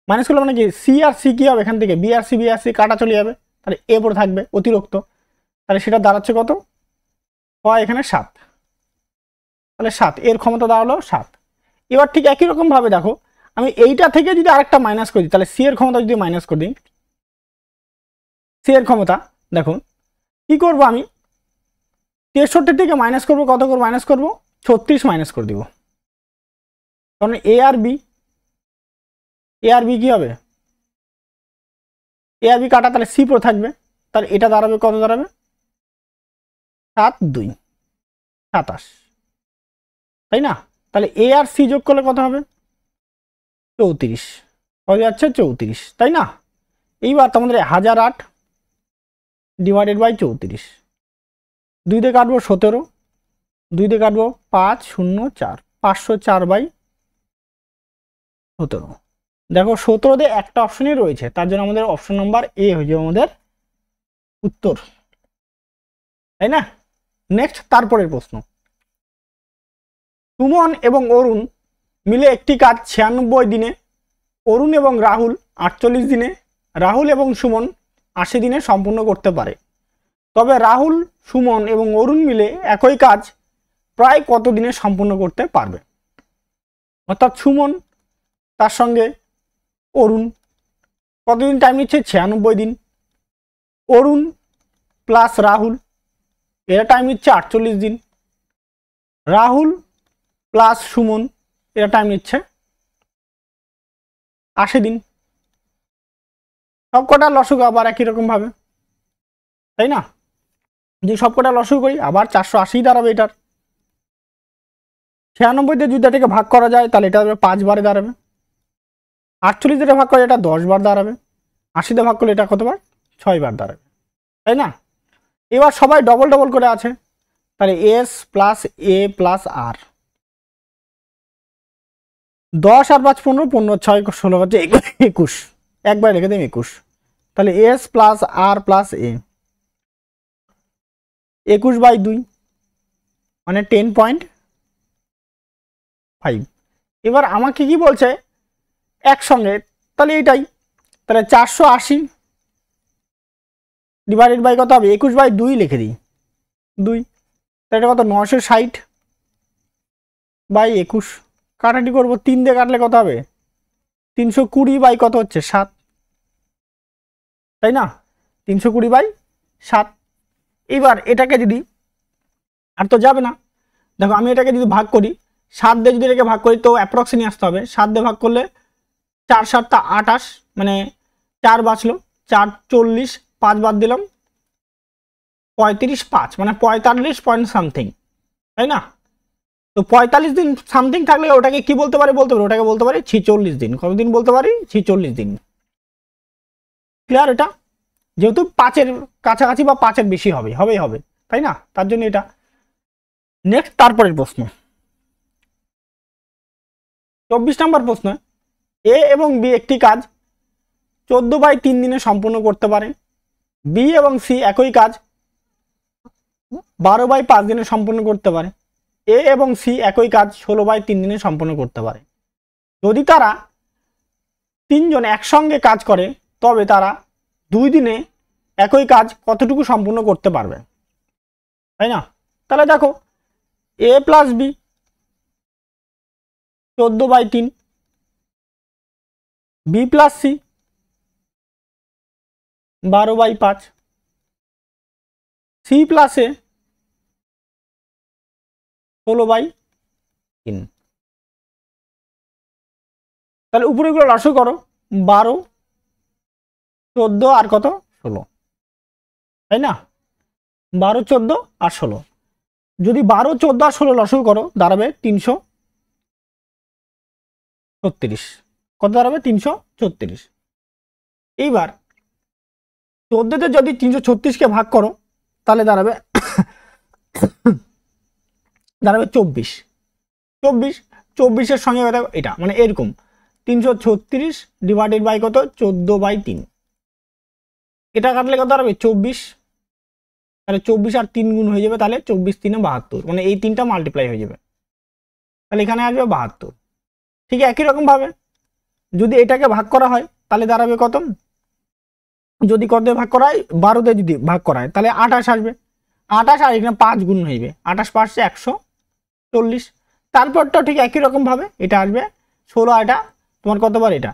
মাইনাস করলে মানে কি সি আর সি কী হবে? এখান থেকে বি আর সি কাটা চলে যাবে, তাহলে এ পরে থাকবে অতিরিক্ত। তাহলে সেটা দাঁড়াচ্ছে কত? হয় এখানে 7। তাহলে 7 এর ক্ষমতা দাঁড়ালো 7। এবার ঠিক একই রকমভাবে দেখো আমি এইটা থেকে যদি আরেকটা মাইনাস করি তাহলে সি এর ক্ষমতা যদি মাইনাস করে দিই, সি এর ক্ষমতা দেখুন কি করব আমি 63 থেকে মাইনাস করবো, কত করে মাইনাস করবো? 36 মাইনাস করে দিব। কারণ এ আর বি কি হবে? এ আর বি কাটা, তাহলে সি পরে থাকবে, তাহলে এটা দাঁড়াবে কত দাঁড়াবে? 7 2 27, তাই না? তাহলে এ আর সি যোগ করলে কত হবে? 34। কত যাচ্ছে? 34, তাই না? এইবার তোমাদের 1008 ডিভাইডেড বাই 34, 2 দিয়ে কাটবো 17, 2 দিয়ে কাটবো 5 0 4, 504 বাই 17। দেখো 17 দিয়ে একটা অপশনই রয়েছে, তার জন্য আমাদের অপশন নাম্বার এ হয়ে যাবে আমাদের উত্তর, তাই না? নেক্সট তারপরের প্রশ্ন, সুমন এবং অরুণ মিলে একটি কাজ 96 দিনে, অরুণ এবং রাহুল 48 দিনে, রাহুল এবং সুমন 80 দিনে সম্পূর্ণ করতে পারে। তবে রাহুল, সুমন এবং অরুণ মিলে একই কাজ প্রায় কত দিনে সম্পূর্ণ করতে পারবে? অর্থাৎ সুমন তার সঙ্গে অরুণ কতদিন টাইম নিচ্ছে? 96 দিন। অরুণ প্লাস রাহুল এরা টাইম নিচ্ছে 48 দিন। রাহুল প্লাস সুমন এরা টাইম নিচ্ছে 80 দিন। সবকটা লসগু আবার একই রকম ভাবে, তাই না? যদি সবকটা লসগু করি আবার 480 দাঁড়াবে এটার। 96 দিয়ে যদি এটাকে ভাগ করা যায় তাহলে এটা 5 বারে দাঁড়াবে। 48 দিয়ে ভাগ করে এটা 10 বার দাঁড়াবে। 80 দিয়ে ভাগ করলে এটা কতবার? 6 বার দাঁড়াবে, তাই না? এবার সবাই ডবল ডবল করে আছে, তাহলে এস প্লাস এ প্লাস আর, 10 আর 5 15, 15 6 16 হচ্ছে 21, একবার লিখে দিন 21। তাহলে এস প্লাস আর প্লাস এ 21/2 মানে 10.5। এবার আমাকে কি বলছে একসঙ্গে, তাহলে এইটাই, তাহলে 480 ডিভাইডেড বাই কত হবে? 21/2 লিখে দিই 2, তাহলে এটা কত? 960 বাই 21। কাটাটি করবো 3 দিয়ে কাটলে কত হবে? 320 বাই কত হচ্ছে? 7, তাই না? 320 বাই 7। এবার এটাকে যদি আর তো যাবে না, দেখো আমি এটাকে যদি ভাগ করি 7 দিয়ে যদি এটাকে ভাগ করি তো অ্যাপ্রক্সি নিয়ে আসতে হবে। 7 দিয়ে ভাগ করলে 4 7 28 মানে 4 বাঁচলো, 4 40, 5 বাদ দিলাম 35 5 মানে 45 পয়েন্ট সামথিং, তাই না? তো 45 দিন সামথিং থাকলে ওটাকে কি বলতে পারি? ওটাকে বলতে পারি 46 দিন। কতদিন বলতে পারি? 46 দিন। ক্লিয়ার? এটা যেহেতু 5-এর কাছাকাছি বা 5-এর বেশি হবে, তাই না? তার জন্য এটা। নেক্সট তারপরের প্রশ্ন, 24 নম্বর প্রশ্ন, এ এবং বি একটি কাজ 14/3 দিনে সম্পূর্ণ করতে পারে। বি এবং সি একই কাজ 12/5 দিনে সম্পূর্ণ করতে পারে। এ এবং সি একই কাজ 16/3 দিনে সম্পূর্ণ করতে পারে। যদি তারা তিনজন একসঙ্গে কাজ করে তবে তারা 2 দিনে একই কাজ কতটুকু সম্পূর্ণ করতে পারবে, তাই না? তাহলে দেখো A plus B 14/3, B plus C 12/5, C plus A 16/3। তাহলে উপরেগুলো লসও করো, 12 14 আর কত? 16, তাই না? 12 14 আর 16, যদি 12 14 আর 16 লসও করো দাঁড়াবে 36 কত দাঁড়াবে 336। এইবার 14তে যদি 336কে ভাগ করো তাহলে দাঁড়াবে 24। 24 সঙ্গে এটা মানে এরকম 336 ডিভাইডেড বাই কত 14/3, এটা কাটলে কত দাঁড়াবে 24। তাহলে 24 আর 3 গুণ হয়ে যাবে, তাহলে 24 3 72, মানে এই 3টা মাল্টিপ্লাই হয়ে যাবে, তাহলে এখানে আসবে 72। ঠিক একই রকম ভাবে যদি এটাকে ভাগ করা হয় তাহলে দাঁড়াবে কত, যদি কত দিয়ে ভাগ করা হয় 12 দিয়ে যদি ভাগ করা হয় তাহলে 28 আসবে। 28 আর এখানে 5 গুণ হয়ে যাবে, 28 5 140। তারপরটাও ঠিক একই রকম ভাবে এটা আসবে 16, এটা তোমার কতবার, এটা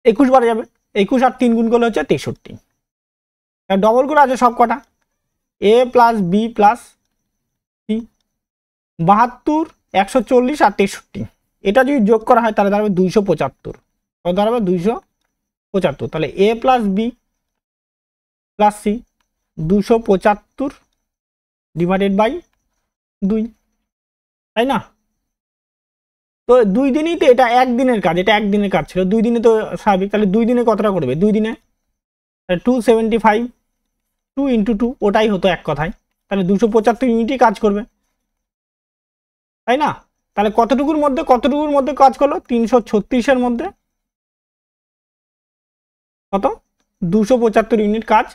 21 বার যাবে। 21 আর 3 গুণ করলে হচ্ছে 63। ডবল করে আছে সব কটা, a plus B plus C, 72 140 আর 63, এটা যদি যোগ করা হয় তাহলে দাঁড়াবে 275। কত দাঁড়াবে 275, তাহলে a plus B plus C 275 divided by 2, তাই না? তো 2 দিনেই তো, এটা একদিনের কাজ, এটা একদিনের কাজ ছিল, 2 দিনে তো স্বাভাবিক, তাহলে 2 দিনে কতটা করবে, 2 দিনে 275, 2 × 2 ওটাই হতো এক কথায়, তাহলে 275 ইউনিটই কাজ করবে, তাই না? তাহলে কতটুকুর মধ্যে কাজ করলো, 336-এর মধ্যে কত 275 ইউনিট কাজ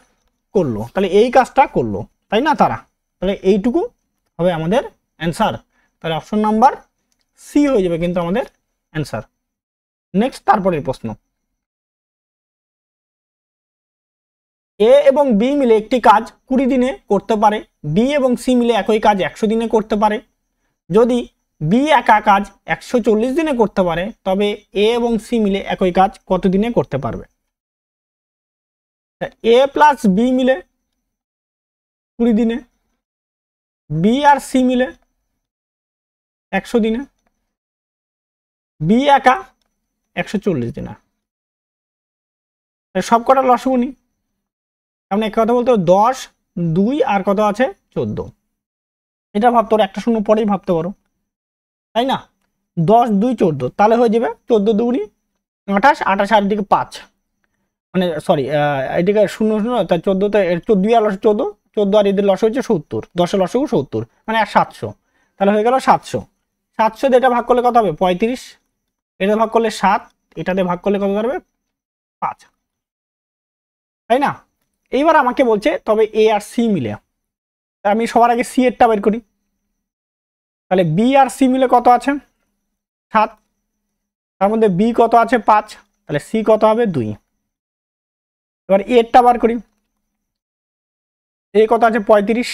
করলো, তাহলে এই কাজটা করলো, তাই না তারা? তাহলে এইটুকু হবে আমাদের অ্যান্সার, তাহলে অপশন নাম্বার সি হয়ে যাবে কিন্তু আমাদের অ্যান্সার। নেক্সট তারপরের প্রশ্ন, এ এবং বি মিলে একটি কাজ 20 দিনে করতে পারে, বি এবং সি মিলে একই কাজ 100 দিনে করতে পারে। যদি বি একা কাজ 140 দিনে করতে পারে, তবে এ এবং সি মিলে একই কাজ কত দিনে করতে পারবে? এ প্লাস বি মিলে 20 দিনে, বি আর সি মিলে 100 দিনে, বি একা 140 দিনে। সব কটা লসাগু নি, আপনি এক কথা বলতে 10 2 আর কত আছে 14, এটা ভাবতে পারো, একটা শূন্য পরেই ভাবতে পারো, তাই না? 10 2 14, তাহলে হয়ে যাবে 14 2 28, 28 আর দিকে 5, মানে সরি এদিকে 0 0, তাই 14তে 2 আর 14, 14 আর এদের লস হচ্ছে 70, 10 লসাগু 70, মানে 700, তাহলে হয়ে গেল 700। 700 দিয়ে এটা ভাগ করলে কত হবে 35, এটা ভাগ করলে 7, এটাতে ভাগ করলে কত দাঁড়াবে 5, তাই না? এইবার আমাকে বলছে তবে এ আর সি মিলে, আমি সবার আগে সি এরটা বের করি, তাহলে বি আর সি মিলে কত আছে 7, তার মধ্যে বি কত আছে 5, তাহলে সি কত হবে 2। এবার এরটা বার করি, এ কত আছে 35,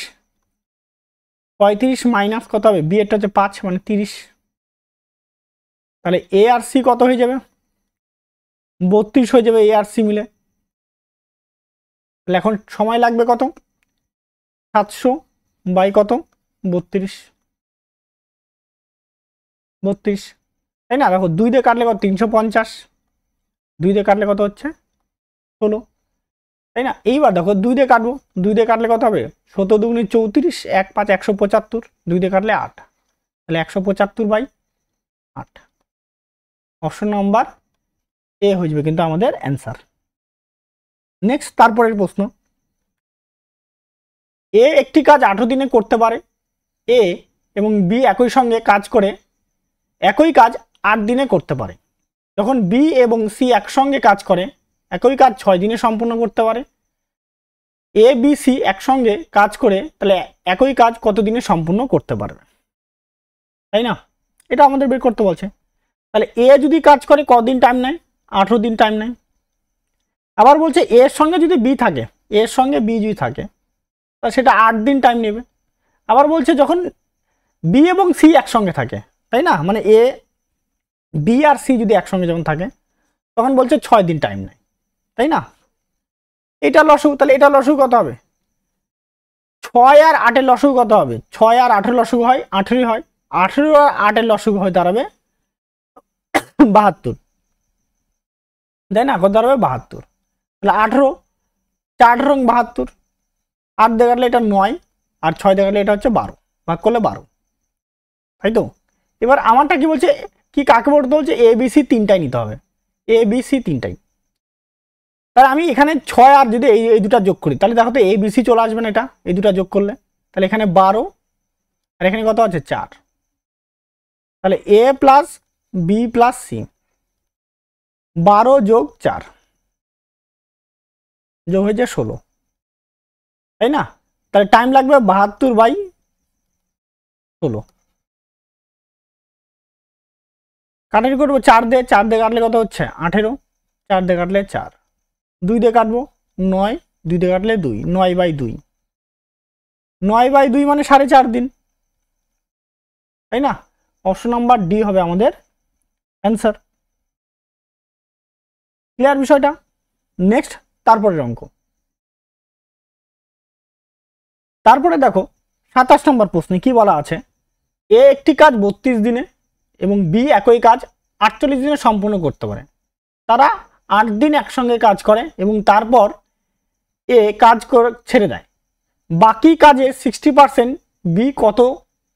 35 মাইনাস কত হবে, বি এরটা হচ্ছে 5 মানে 30, তাহলে এ আর সি কত হয়ে যাবে 32 হয়ে যাবে এ আর সি মিলে। তাহলে এখন সময় লাগবে কত 700 বাই কত 32, তাই না? দেখো 2 দিয়ে কাটলে কত 350, 2 দিয়ে কাটলে কত হচ্ছে 16, তাই না? এইবার দেখো 2 দিয়ে কাটবো, 2 দিয়ে কাটলে কত হবে 17 2 34, 1 5 175, 2 দিয়ে কাটলে 8, তাহলে 175/8, অপশন নাম্বার এ হয়ে যাবে কিন্তু আমাদের অ্যান্সার। নেক্সট তারপরের প্রশ্ন, এ একটি কাজ 18 দিনে করতে পারে, এ এবং বি একই সঙ্গে কাজ করে একই কাজ 8 দিনে করতে পারে। যখন বি এবং সি একসঙ্গে কাজ করে একই কাজ 6 দিনে সম্পূর্ণ করতে পারে। এ বি সি একসঙ্গে কাজ করে তাহলে একই কাজ কত দিনে সম্পূর্ণ করতে পারবে, তাই না? এটা আমাদের বের করতে বলছে। তাহলে এ যদি কাজ করে কদিন টাইম নেয় 18 দিন টাইম নেয়। আবার বলছে এর সঙ্গে যদি বি থাকে, এর সঙ্গে বি যদি থাকে তাহলে সেটা 8 দিন টাইম নেবে। আবার বলছে যখন বি এবং সি একসঙ্গে থাকে, তাই না, মানে এ বি আর সি যদি একসঙ্গে যখন থাকে তখন বলছে 6 দিন টাইম নেয়, তাই না? এটা লসাগু, তাহলে এটা লসাগু কত হবে 6 আর 8-এর লসাগু কত হবে, 6 আর 8-এর লসাগু হয় 18 হয়, 18 আর 8-এর লসাগু হয় দাঁড়াবে 72, তাই না? কত দাঁড়াবে 72, তাহলে 18 4 রং 72, 8 দিয়ে কাটলে এটা 9 আর 6 দিয়ে কাটলে এটা হচ্ছে 12, ভাগ করলে 12, তাই তো? এবার আমারটা কি বলছে কি কাকে বলতে বলছে, এ বি সি তিনটাই নিতে হবে, এ বি সি তিনটাই। তাহলে আমি এখানে 6 আর যদি এই দুটা যোগ করি তাহলে দেখো তো এ বি সি চলে আসবে না, এটা এই দুটা যোগ করলে, তাহলে এখানে 12 আর এখানে কত আছে 4, তাহলে এ প্লাস বি প্লাস সি, 12 যোগ 4 যোগ হয়েছে 16, তাই না? তাহলে টাইম লাগবে 72/16। কাটারি করবো 4 দিয়ে, 4 দিয়ে কাটলে কত হচ্ছে 18, 4 দিয়ে কাটলে 4, 2 দিয়ে কাটবো 9, 2 দিয়ে কাটলে 2, 9/2, 9/2 মানে 4.5 দিন, তাই না? অপশন নাম্বার ডি হবে আমাদের অ্যান্সার। ক্লিয়ার বিষয়টা? নেক্সট তারপরের অঙ্ক। তারপরে দেখো 27 নম্বর প্রশ্নে কি বলা আছে, এ একটি কাজ 32 দিনে এবং বি একই কাজ 48 দিনে সম্পূর্ণ করতে পারে। তারা 8 দিন একসঙ্গে কাজ করে এবং তারপর এ কাজ ছেড়ে দেয়। বাকি কাজে 60% বি কত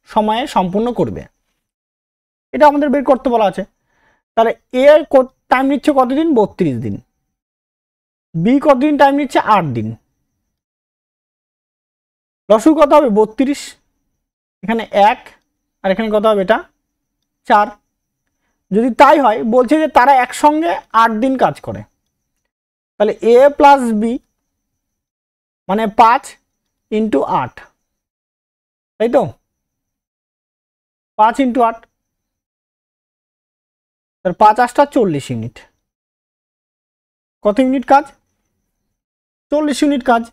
সময়ে সম্পূর্ণ করবে, এটা আমাদের বের করতে বলা আছে। তাহলে এ টাইম নিচ্ছে কতদিন, 32 দিন। বি কতদিন টাইম নিচ্ছে, 8 দিন। লসু কত হবে 32, এখানে 1 আর এখানে কত হবে এটা 4। যদি তাই হয় বলছে যে তারা একসঙ্গে 8 দিন কাজ করে, তাহলে এ প্লাস বি মানে 5 × 8, তাই তো? 5 × 8, তাহলে 5 8 40 ইউনিট। কত ইউনিট কাজ, 40 ইউনিট কাজ।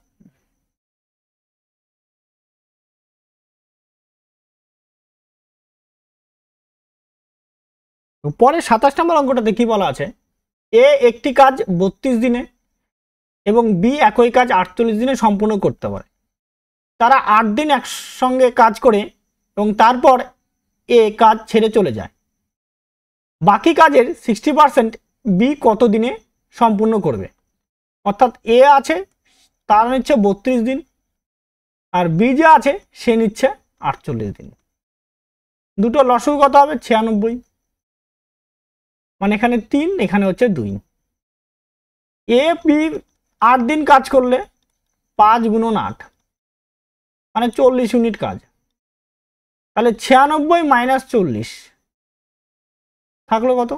পরে 27 নম্বর অঙ্কটাতে কি বলা আছে, এ একটি কাজ 32 দিনে এবং বি একই কাজ 48 দিনে সম্পূর্ণ করতে পারে। তারা 8 দিন একসঙ্গে কাজ করে এবং তারপর এ কাজ ছেড়ে চলে যায়। বাকি কাজের 60% বি কত দিনে সম্পূর্ণ করবে? অর্থাৎ এ আছে তার নিচ্ছে 32 দিন আর বি যে আছে সে নিচ্ছে 48 দিন। দুটো লসগু কত হবে 96, মানে এখানে 3 এখানে হচ্ছে 2। এ বি 8 দিন কাজ করলে 5 × 8 মানে 40 ইউনিট কাজ। তাহলে 96 - 40 থাকলো কত,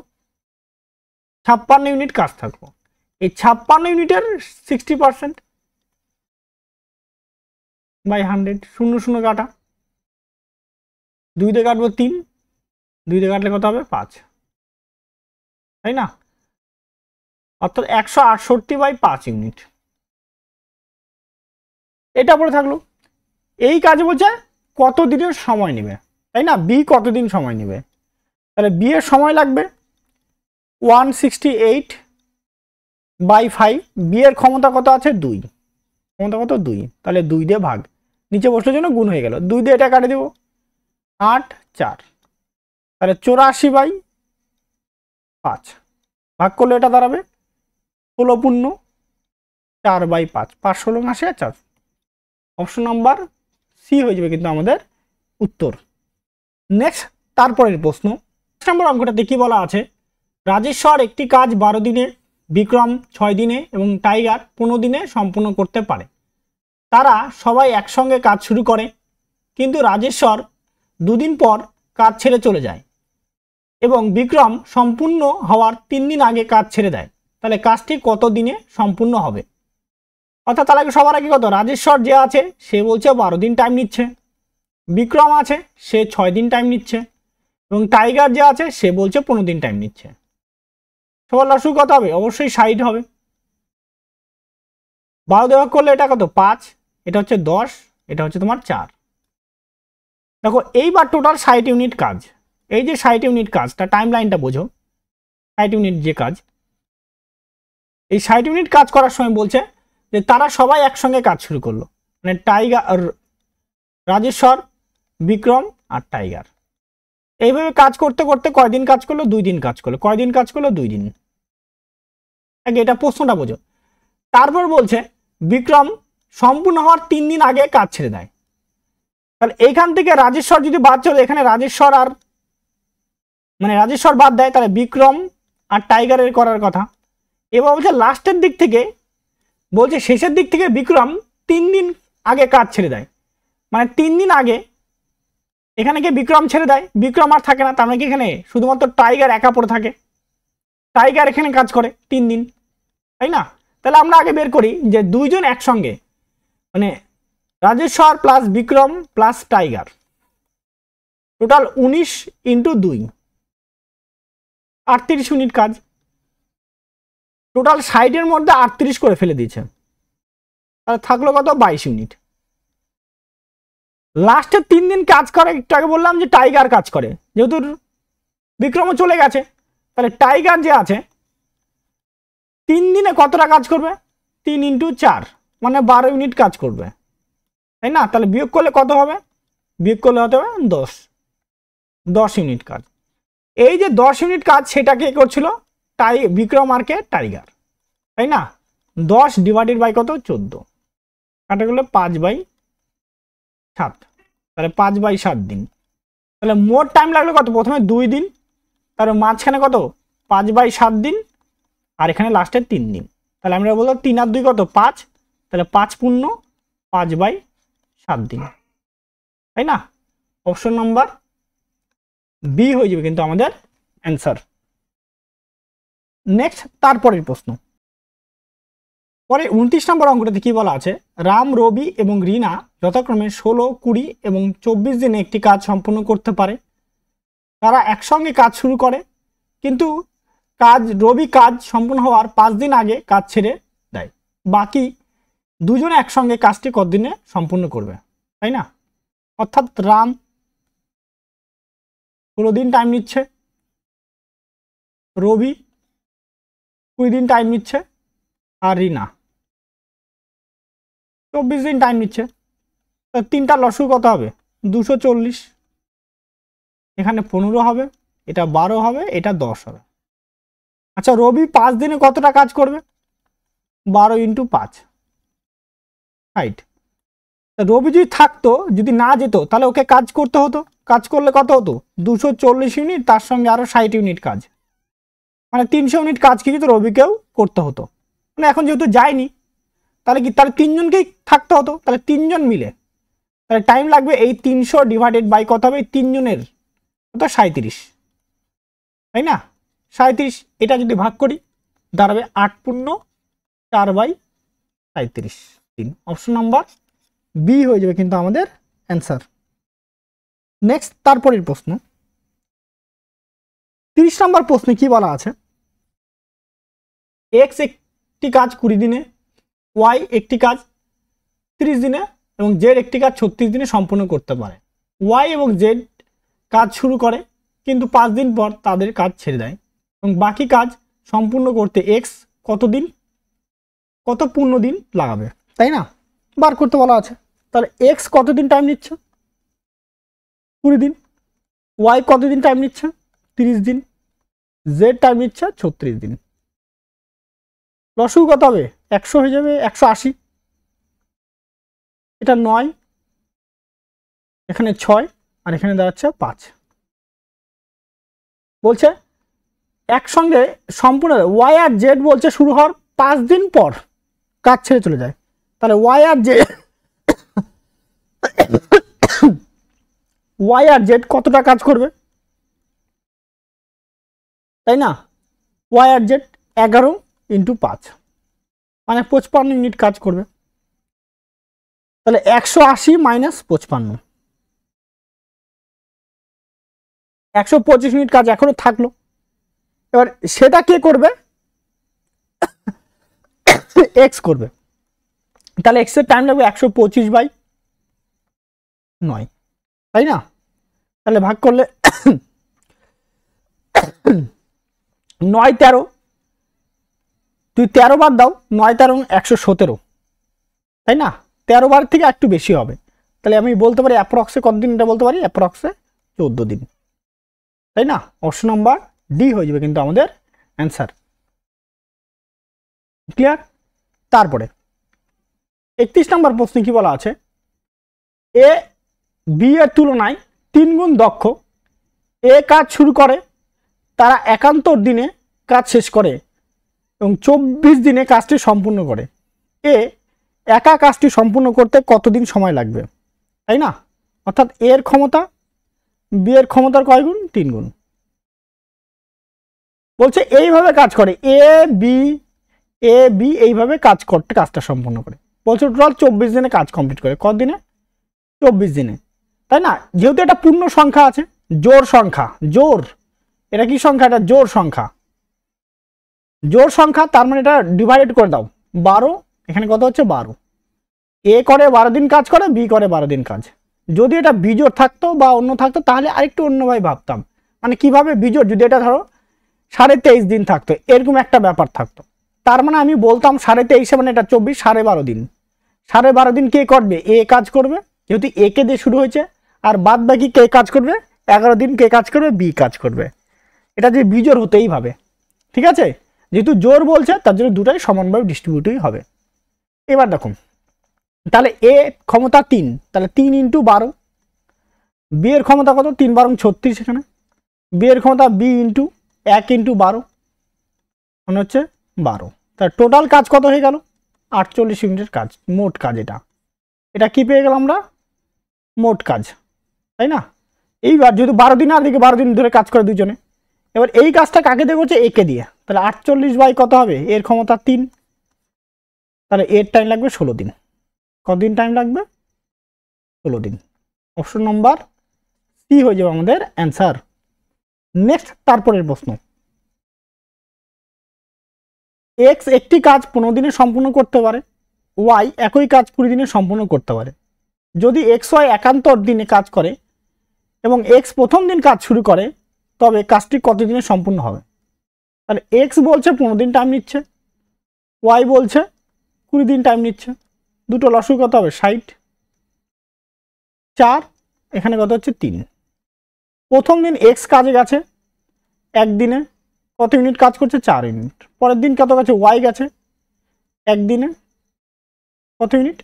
56 ইউনিট কাজ থাকলো। এই 56 ইউনিটের 60% বাই 100, 0 0 কাটা, 2 দিয়ে কাটবো 3, 2 দিয়ে কাটলে কত হবে 5, তাই না? অর্থাৎ 168/5 ইউনিট। এটা পরে থাকলো। এই কাজে বলছে কত দিনের সময় নেবে, তাই না? বি কতদিন সময় নেবে, তাহলে বি এর সময় লাগবে 168/5। বি এর ক্ষমতা কত আছে 2, ক্ষমতা কত 2, তাহলে 2 দিয়ে ভাগ, নিচে বসলে জন্য গুণ হয়ে গেল, 2 দিয়ে এটা কাটে দেব 8 4, তাহলে 84/5 ভাগ করলে এটা দাঁড়াবে 16 পূর্ণ 4/5, 5 16 আসে 4। অপশন নাম্বার সি হয়ে যাবে কিন্তু আমাদের উত্তর। নেক্সট তারপরের প্রশ্ন নম্বর অঙ্কটাতে কি বলা আছে, রাজেশ্বর একটি কাজ 12 দিনে, বিক্রম 6 দিনে এবং টাইগার 15 দিনে সম্পূর্ণ করতে পারে। তারা সবাই একসঙ্গে কাজ শুরু করে কিন্তু রাজেশ্বর 2 দিন পর কাজ ছেড়ে চলে যায় এবং বিক্রম সম্পূর্ণ হওয়ার 3 দিন আগে কাজ ছেড়ে দেয়। তাহলে কাজটি কত দিনে সম্পূর্ণ হবে? অর্থাৎ তাহলে সবার আগে কত, রাজেশ্বর যে আছে সে বলছে 12 দিন টাইম নিচ্ছে, বিক্রম আছে সে 6 দিন টাইম নিচ্ছে এবং টাইগার যে আছে সে বলছে 15 দিন টাইম নিচ্ছে। সবার লসু কত হবে, অবশ্যই 60 হবে। 12 দিয়ে ভাগ করলে এটা কত 5, এটা হচ্ছে 10, এটা হচ্ছে তোমার 4। দেখো এইবার টোটাল 60 ইউনিট কাজ। এই যে 60 ইউনিট কাজটা টাইম লাইনটা বোঝো, 60 ইউনিট যে কাজ, এই 60 ইউনিট কাজ করার সময় বলছে যে তারা সবাই একসঙ্গে কাজ শুরু করলো, মানে টাইগার, রাজেশ্বর, বিক্রম আর টাইগার এইভাবে কাজ করতে করতে কয়দিন কাজ করলো, 2 দিন কাজ করলো। কয়দিন কাজ করলো, 2 দিন। আগে এটা প্রশ্নটা বোঝো। তারপর বলছে বিক্রম সম্পূর্ণ হওয়ার 3 দিন আগে কাজ ছেড়ে দেয়। তাহলে এইখান থেকে রাজেশ্বর যদি বাদ চলে, এখানে রাজেশ্বর আর মানে রাজেশ্বর বাদ দেয়, তাহলে বিক্রম আর টাইগারের করার কথা। এবার বলছে লাস্টের দিক থেকে, বলছে শেষের দিক থেকে বিক্রম 3 দিন আগে কাজ ছেড়ে দেয়, মানে 3 দিন আগে এখানে কি বিক্রম ছেড়ে দেয়, বিক্রম আর থাকে না, তার মানে কি এখানে শুধুমাত্র টাইগার একা পড়ে থাকে, টাইগার এখানে কাজ করে 3 দিন, তাই না? তাহলে আমরা আগে বের করি যে দুইজন একসঙ্গে, মানে Rajeshwar plus Vikram plus Tiger, total 19 into 2 38 unit কাজ, টোটাল 60-এর মধ্যে 38 করে ফেলে দিয়েছে, তাহলে থাকলো কত 22 ইউনিট। লাস্টে 3 দিন কাজ করে, একটু আগে বললাম যে টাইগার কাজ করে, যেহেতু বিক্রমও চলে গেছে, তাহলে টাইগার যে আছে 3 দিনে কতটা কাজ করবে, 3 ইন্টু 4 মানে 12 ইউনিট কাজ করবে, তাই না? তাহলে বিয়োগ করলে কত হবে, বিয়োগ করলে হতে হবে 10 ইউনিট কাজ। এই যে 10 ইউনিট কাজ সেটা কে করছিল, বিক্রম আর কে, টাইগার, তাই না? 10 ডিভাইডেড বাই কত, 14, কাটা গেলে 5/7, তাহলে 5/7 দিন। তাহলে মোট টাইম লাগলো কত, প্রথমে 2 দিন, তার মাঝখানে কত 5/7 দিন, আর এখানে লাস্টে 3 দিন। তাহলে আমরা বলবো 3 আর 2 কত 5, তাহলে 5 পূর্ণ 5/7 দিন, তাই না? অপশন নাম্বার বি হয়ে যাবে কিন্তু আমাদের অ্যান্সার। নেক্সট তারপরের প্রশ্ন, পরে 29 নম্বর অঙ্কটাতে কি বলা আছে, রাম, রবি এবং রিনা যথাক্রমে 16, 20 এবং 24 দিনে একটি কাজ সম্পন্ন করতে পারে। তারা একসঙ্গে কাজ শুরু করে, কিন্তু রবি কাজ সম্পূর্ণ হওয়ার 5 দিন আগে কাজ ছেড়ে দেয়। বাকি দুজনে একসঙ্গে কাজটি কতদিনে সম্পূর্ণ করবে, তাই না? অর্থাৎ রাম 16 দিন টাইম নিচ্ছে, রবি 20 দিন টাইম নিচ্ছে, আর রিনা 24 দিন টাইম নিচ্ছে। তো 3টা লসগু কত হবে, 240, এখানে 15 হবে, এটা 12 হবে, এটা 10 হবে। আচ্ছা, রবি 5 দিনে কতটা কাজ করবে, 12 ইন্টু 5, রাইট। রবি যদি থাকতো, যদি না যেত, তাহলে ওকে কাজ করতে হতো, কাজ করলে কত হতো 240 ইউনিট, তার সঙ্গে আরো 60 ইউনিট কাজ, মানে 300 ইউনিট কাজ কিন্তু রবিকেও করতে হতো। মানে এখন যেহেতু যায়নি, তাহলে কি তাহলে 3 জনকেই থাকতে হতো, তাহলে 3 জন মিলে, তাহলে টাইম লাগবে এই 300 ডিভাইডেড বাই কত হবে, 3 জনের কত 37, তাই না? 37, এটা যদি ভাগ করি দাঁড়াবে 8 পূর্ণ 4/37 দিন। অপশন নাম্বার বি হয়ে যাবে কিন্তু আমাদের অ্যান্সার। নেক্সট তারপরের প্রশ্ন, 30 নম্বর প্রশ্নে কি বলা আছে, এক্স একটি কাজ 20 দিনে, ওয়াই একটি কাজ 30 দিনে এবং জেড একটি কাজ 36 দিনে সম্পূর্ণ করতে পারে। ওয়াই এবং জেড কাজ শুরু করে, কিন্তু 5 দিন পর তাদের কাজ ছেড়ে দেয়, এবং বাকি কাজ সম্পূর্ণ করতে এক্স কত পূর্ণ দিন লাগাবে, তাই না? বার করতে বলা আছে। তাহলে এক্স কতদিন টাইম নিচ্ছে, 20 দিন, ওয়াই কতদিন টাইম নিচ্ছে, 30 দিন, জেড টাইম নিচ্ছে 36 দিন। লসগু কত হবে, 100 হয়ে যাবে, 180, এটা 9, এখানে 6, আর এখানে দাঁড়াচ্ছে 5। বলছে একসঙ্গে সম্পূর্ণ, ওয়াই আর জেড বলছে শুরু হওয়ার 5 দিন পর কাজ ছেড়ে চলে যায়। তাহলে ওয়াই আর জেড কতটা কাজ করবে, তাই না? ওয়াই আর জেড 11 ইন্টু 5 মানে 55 ইউনিট কাজ করবে। তাহলে 180 মাইনাস 55, 125 ইউনিট কাজ এখনো থাকলো। এবার সেটা কে করবে, এক্স করবে। তাহলে এক্স এর টাইম লাগবে 125/9, তাই না? তাহলে ভাগ করলে 9 13, তুই 13 বার দাও, 9 13 117, তাই না? 13 বার থেকে একটু বেশি হবে। তাহলে আমি বলতে পারি অ্যাপ্রক্সে কতদিন, এটা বলতে পারি অ্যাপ্রক্সে 14 দিন, তাই না? অপশন নাম্বার ডি হয়ে যাবে কিন্তু আমাদের অ্যান্সার। ক্লিয়ার? তারপরে 31 নম্বর প্রশ্নে কি বলা আছে, এ বি এর তুলনায় 3 গুণ দক্ষ। এ কাজ শুরু করে তারা 71 দিনে কাজ শেষ করে এবং 24 দিনে কাজটি সম্পূর্ণ করে। এ একা কাজটি সম্পূর্ণ করতে কতদিন সময় লাগবে, তাই না? অর্থাৎ এর ক্ষমতা বি এর ক্ষমতার কয় গুণ? 3 গুণ। বলছে এইভাবে কাজ করে এ বি এইভাবে কাজ করতে কাজটা সম্পূর্ণ করে। বলছে টোটাল 24 দিনে কাজ কমপ্লিট করে। কত দিনে? 24 দিনে, তাই না? যেহেতু এটা পূর্ণ সংখ্যা আছে, জোড় সংখ্যা, জোড়, এটা কি সংখ্যা? এটা জোড় সংখ্যা, জোড় সংখ্যা, তার মানে এটা ডিভাইডেড করে দাও 12, এখানে কত হচ্ছে 12। এ করে 12 দিন কাজ করে, বি করে 12 দিন কাজ। যদি এটা বিজোড় থাকতো বা অন্য থাকতো তাহলে আরেকটু অন্যভাবে ভাবতাম, মানে কিভাবে বিজোড়, যদি এটা ধরো 23.5 দিন থাকতো, এরকম একটা ব্যাপার থাকতো, তার মানে আমি বলতাম 23.5 মানে এটা 24, 12.5 দিন। 12.5 দিন কে করবে? এ কাজ করবে, যেহেতু এ কে দিয়ে শুরু হয়েছে, আর বাদ বাকি কে কাজ করবে? 11 দিন কে কাজ করবে? বি কাজ করবে। এটা যে বিজোড় হতেই হবে, ঠিক আছে? যেহেতু জোর বলছে তার জন্য দুটাই সমানভাবে ডিস্ট্রিবিউটই হবে। এবার দেখুন, তাহলে এ ক্ষমতা 3, তাহলে 3 × 12। বি এর ক্ষমতা কত? 3 × 12 36, এখানে বি এর ক্ষমতা বি ইন্টু 1 × 12 মানে হচ্ছে 12। তার টোটাল কাজ কত হয়ে গেল? 48 ইউনিটের কাজ, মোট কাজ। এটা কি পেয়ে গেলাম আমরা? মোট কাজ, তাই না? এইবার যেহেতু 12 দিন আর দিকে 12 দিন ধরে কাজ করে দুজনে, এবার এই কাজটা কাকে দিয়ে করছে? একে দিয়ে। তাহলে 48 কত হবে? এর ক্ষমতা 3, তাহলে এর টাইম লাগবে 16 দিন। কতদিন টাইম লাগবে? 16 দিন। অপশন নম্বর সি হয়ে যাবে আমাদের অ্যান্সার। নেক্সট, তারপরের প্রশ্ন, এক্স একটি কাজ 15 দিনে সম্পূর্ণ করতে পারে, ওয়াই একই কাজ 20 দিনে সম্পূর্ণ করতে পারে। যদি এক্স ওয়াই 71 দিনে কাজ করে এবং এক্স প্রথম দিন কাজ শুরু করে, তবে কাজটি কত দিনে সম্পূর্ণ হবে? তাহলে এক্স বলছে 15 দিন টাইম নিচ্ছে, ওয়াই বলছে 20 দিন টাইম নিচ্ছে। দুটো লসগু কত হবে? 60, 4, এখানে কত হচ্ছে? 3। প্রথম দিন এক্স কাজে গেছে, একদিনে কত ইউনিট কাজ করছে? 4 ইউনিট। পরের দিন কত গেছে? ওয়াই গেছে, একদিনে কত ইউনিট?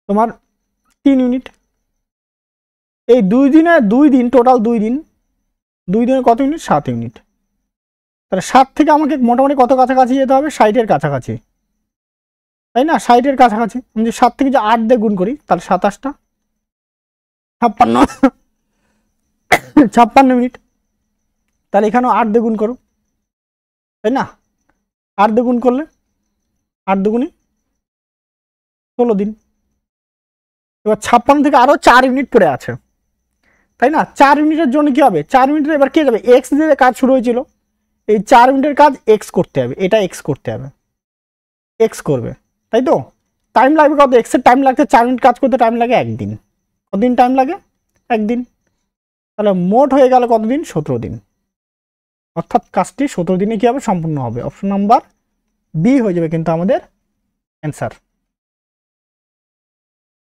তোমার 3 ইউনিট। এই 2 দিনে 2 দিন, টোটাল 2 দিন, 2 দিনে কত ইউনিট? 7 ইউনিট। তাহলে 7 থেকে আমাকে মোটামুটি কত কাছাকাছি যেতে হবে? 60-এর কাছাকাছি, তাই না? 60-এর কাছাকাছি। আমি যদি 7 থেকে যে 8 দিয়ে গুণ করি, তাহলে 27টা 56 ইউনিট। তাহলে এখানেও 8 দিয়ে গুণ করো, তাই না? 8 দিয়ে গুণ করলে 8 দুগুণে 16 দিন। এবার 56 থেকে আরো 4 ইউনিট পড়ে আছে, তাই না? 4 ইউনিটের জন্য কি হবে? 4 ইউনিটের এবার কে যাবে? এক্স দিয়ে কাজ শুরু হয়েছিল, এই 4 ইউনিটের কাজ এক্স করতে হবে, এটা এক্স করতে হবে, এক্স করবে, তাই তো? টাইম লাগবে কত? এক্সের টাইম লাগছে 4 ইউনিট কাজ করতে টাইম লাগে 1 দিন। কতদিন টাইম লাগে? 1 দিন। তাহলে মোট হয়ে গেল কতদিন? 17 দিন। অর্থাৎ কাজটি 17 দিনে কি হবে? সম্পূর্ণ হবে। অপশন নাম্বার বি হয়ে যাবে কিন্তু আমাদের অ্যান্সার।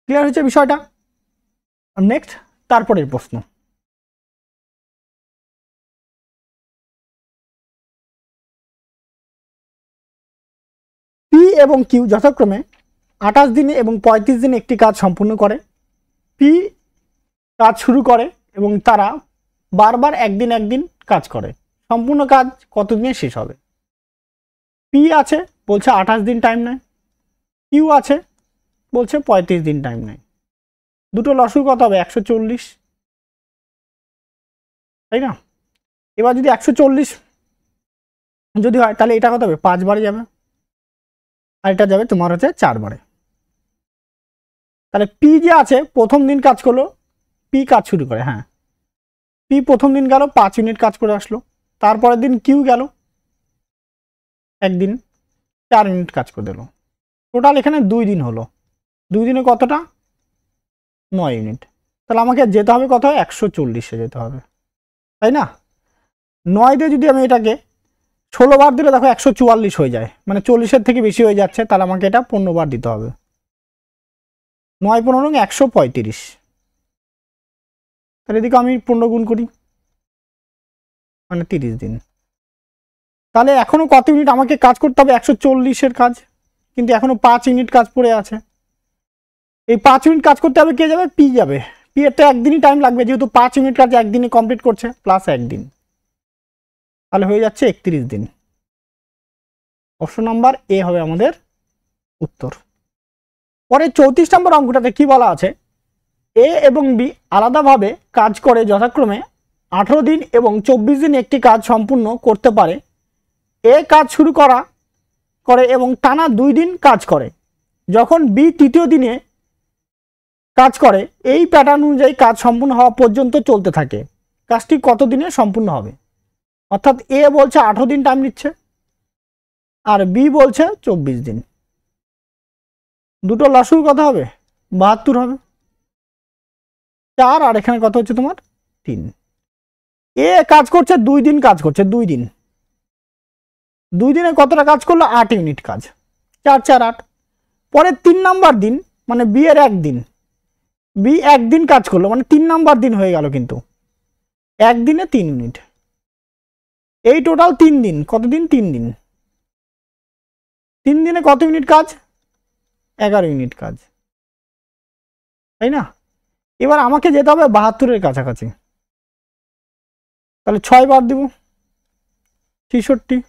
ক্লিয়ার হয়েছে বিষয়টা? নেক্সট, তারপরের প্রশ্ন, পি এবং কিউ যথাক্রমে 28 দিনে এবং 35 দিনে একটি কাজ সম্পূর্ণ করে। পি কাজ শুরু করে এবং তারা বারবার একদিন কাজ করে। সম্পূর্ণ কাজ কত দিনে শেষ হবে? পি আছে বলছে 28 দিন টাইম নেয়, কিউ আছে বলছে 35 দিন টাইম নেয়। দুটো লসগু কত হবে? 140, তাই না? এবার যদি 140 যদি হয় তাহলে এটা কত হবে? 5 বারে যাবে, আর এটা যাবে তোমার হচ্ছে 4 বারে। তাহলে পি যে আছে প্রথম দিন কাজ করলো, পি কাজ শুরু করে, হ্যাঁ পি প্রথম দিন গেল 5 ইউনিট কাজ করে আসলো, তারপরের দিন কিউ গেল একদিন 4 ইউনিট কাজ করে দিল। টোটাল এখানে 2 দিন হলো, 2 দিনে কতটা? 9 ইউনিট। তাহলে আমাকে যেতে হবে কত? 140-এ যেতে হবে, তাই না? 9 দিয়ে যদি আমি এটাকে 16 বার দিলে দেখো 144 হয়ে যায়, মানে 40-এর থেকে বেশি হয়ে যাচ্ছে। তাহলে আমাকে এটা 15 বার দিতে হবে। 9 15 135। তাহলে এদিকে আমি 15 গুণ করি, মানে 30 দিন। তাহলে এখনো কত ইউনিট আমাকে কাজ করতে হবে? 140-এর কাজ, কিন্তু এখনো 5 ইউনিট কাজ পড়ে আছে। এই 5 ইউনিট কাজ করতে হবে, কে যাবে? পি যাবে। পি এর তো একদিনই টাইম লাগবে, যেহেতু 5 ইউনিট কাজ একদিনে কমপ্লিট করছে, প্লাস 1 দিন। তাহলে হয়ে যাচ্ছে 31 দিন। অপশন নাম্বার এ হবে আমাদের উত্তর। পরে 34 নম্বর অঙ্কটাতে কি বলা আছে, এ এবং বি আলাদাভাবে কাজ করে যথাক্রমে 18 দিন এবং 24 দিন একটি কাজ সম্পূর্ণ করতে পারে। এ কাজ শুরু করে এবং টানা 2 দিন কাজ করে। যখন বি তৃতীয় দিনে কাজ করে, এই প্যাটার্ন অনুযায়ী কাজ সম্পূর্ণ হওয়া পর্যন্ত চলতে থাকে। কাজটি কত দিনে সম্পূর্ণ হবে? অর্থাৎ এ বলছে 18 দিন টাইম নিচ্ছে আর বি বলছে 24 দিন। দুটো লসগু কত হবে? 72 হবে। 4 আর এখানে কত হচ্ছে তোমার 3। এ কাজ করছে 2 দিন, কাজ করছে 2 দিন। 2 দিনে কতটা কাজ করলো? 8 ইউনিট কাজ। 4 4 8। পরে 3 নাম্বার দিন মানে বি এর একদিন, বি একদিন কাজ করলো মানে 3 নাম্বার দিন হয়ে গেল, কিন্তু একদিনে 3 ইউনিট। এই টোটাল 3 দিন। কত দিন? 3 দিন। 3 দিনে কত ইউনিট কাজ? 11 ইউনিট কাজ, তাই না? এবার আমাকে যেতে হবে 72-এর কাছাকাছি। তাহলে 6 বার দিব, 66।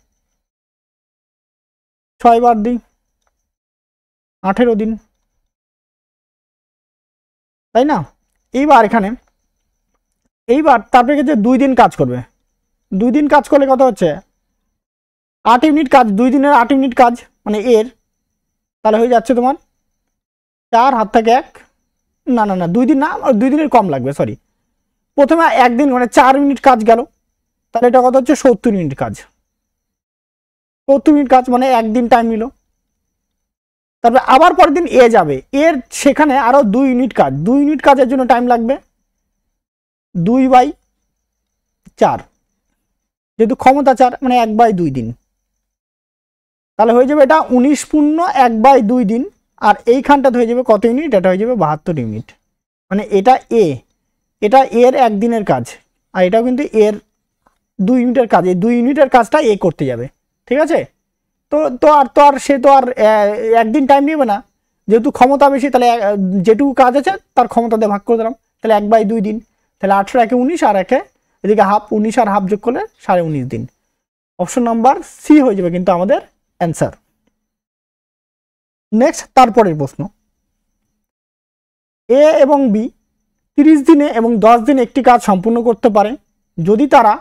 6 বার দিই, 18 দিন, তাই না? এইবার এখানে তারপরে যে 2 দিন কাজ করবে, 2 দিন কাজ করলে কত হচ্ছে? 8 ইউনিট কাজ। 2 দিনের 8 ইউনিট কাজ মানে এর, তাহলে হয়ে যাচ্ছে তোমার 4 হাত থেকে 1, না না না 2 দিন না, 2 দিনের কম লাগবে, সরি। প্রথমে একদিন মানে 4 ইউনিট কাজ গেল, তাহলে এটা কত হচ্ছে? 70 ইউনিট কাজ। 70 ইউনিট কাজ মানে একদিন টাইম নিল। তারপরে আবার পরের দিন এ যাবে, এর সেখানে আরো 2 ইউনিট কাজ। 2 ইউনিট কাজের জন্য টাইম লাগবে 2/4, যেহেতু ক্ষমতা 4 মানে 1/2 দিন। তাহলে হয়ে যাবে এটা 19 পূর্ণ 1/2 দিন। আর এইখানটাতে হয়ে যাবে কত ইউনিট? এটা হয়ে যাবে 72 ইউনিট। মানে এটা এর একদিনের কাজ, আর এটাও কিন্তু এর 2 ইউনিটের কাজ। এই 2 ইউনিটের কাজটা এ করতে যাবে, ঠিক আছে? সে তো আর একদিন টাইম নেবে না, যেহেতু ক্ষমতা বেশি। তাহলে যেটুকু কাজ আছে তার ক্ষমতা দিয়ে ভাগ করে দিলাম, তাহলে 1/2 দিন। তাহলে 18 একে 19 আর একে এদিকে হাফ, 19 আর হাফ যোগ করলে 19.5 দিন। অপশন নাম্বার সি হয়ে যাবে কিন্তু আমাদের অ্যান্সার। নেক্সট তারপরের প্রশ্ন, এ এবং বি 30 দিনে এবং 10 দিনে একটি কাজ সম্পূর্ণ করতে পারে যদি তারা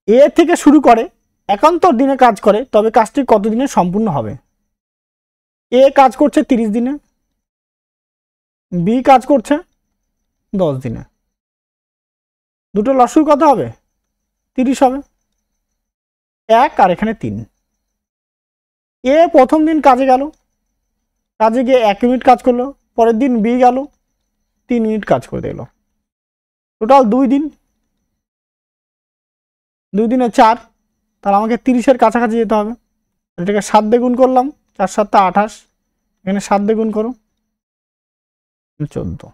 এ থেকে শুরু করে 71 দিনে কাজ করে, তবে কাজটি কত দিনে সম্পূর্ণ হবে? এ কাজ করছে 30 দিনে, বি কাজ করছে 10 দিনে। দুটো লসগু কত হবে? 30 হবে। 1 আর এখানে 3। এ প্রথম দিন কাজে গেল, কাজে গিয়ে 1 ইউনিট কাজ করলো। পরের দিন বি গেল, 3 ইউনিট কাজ করে দিল। টোটাল 2 দিন। 2 দিনে 4, তাহলে আমাকে 30-এর কাছাকাছি যেতে হবে। এটাকে 7 দিয়ে গুণ করলাম, 4 7 28। এখানে 7 দিয়ে গুণ করো, 14।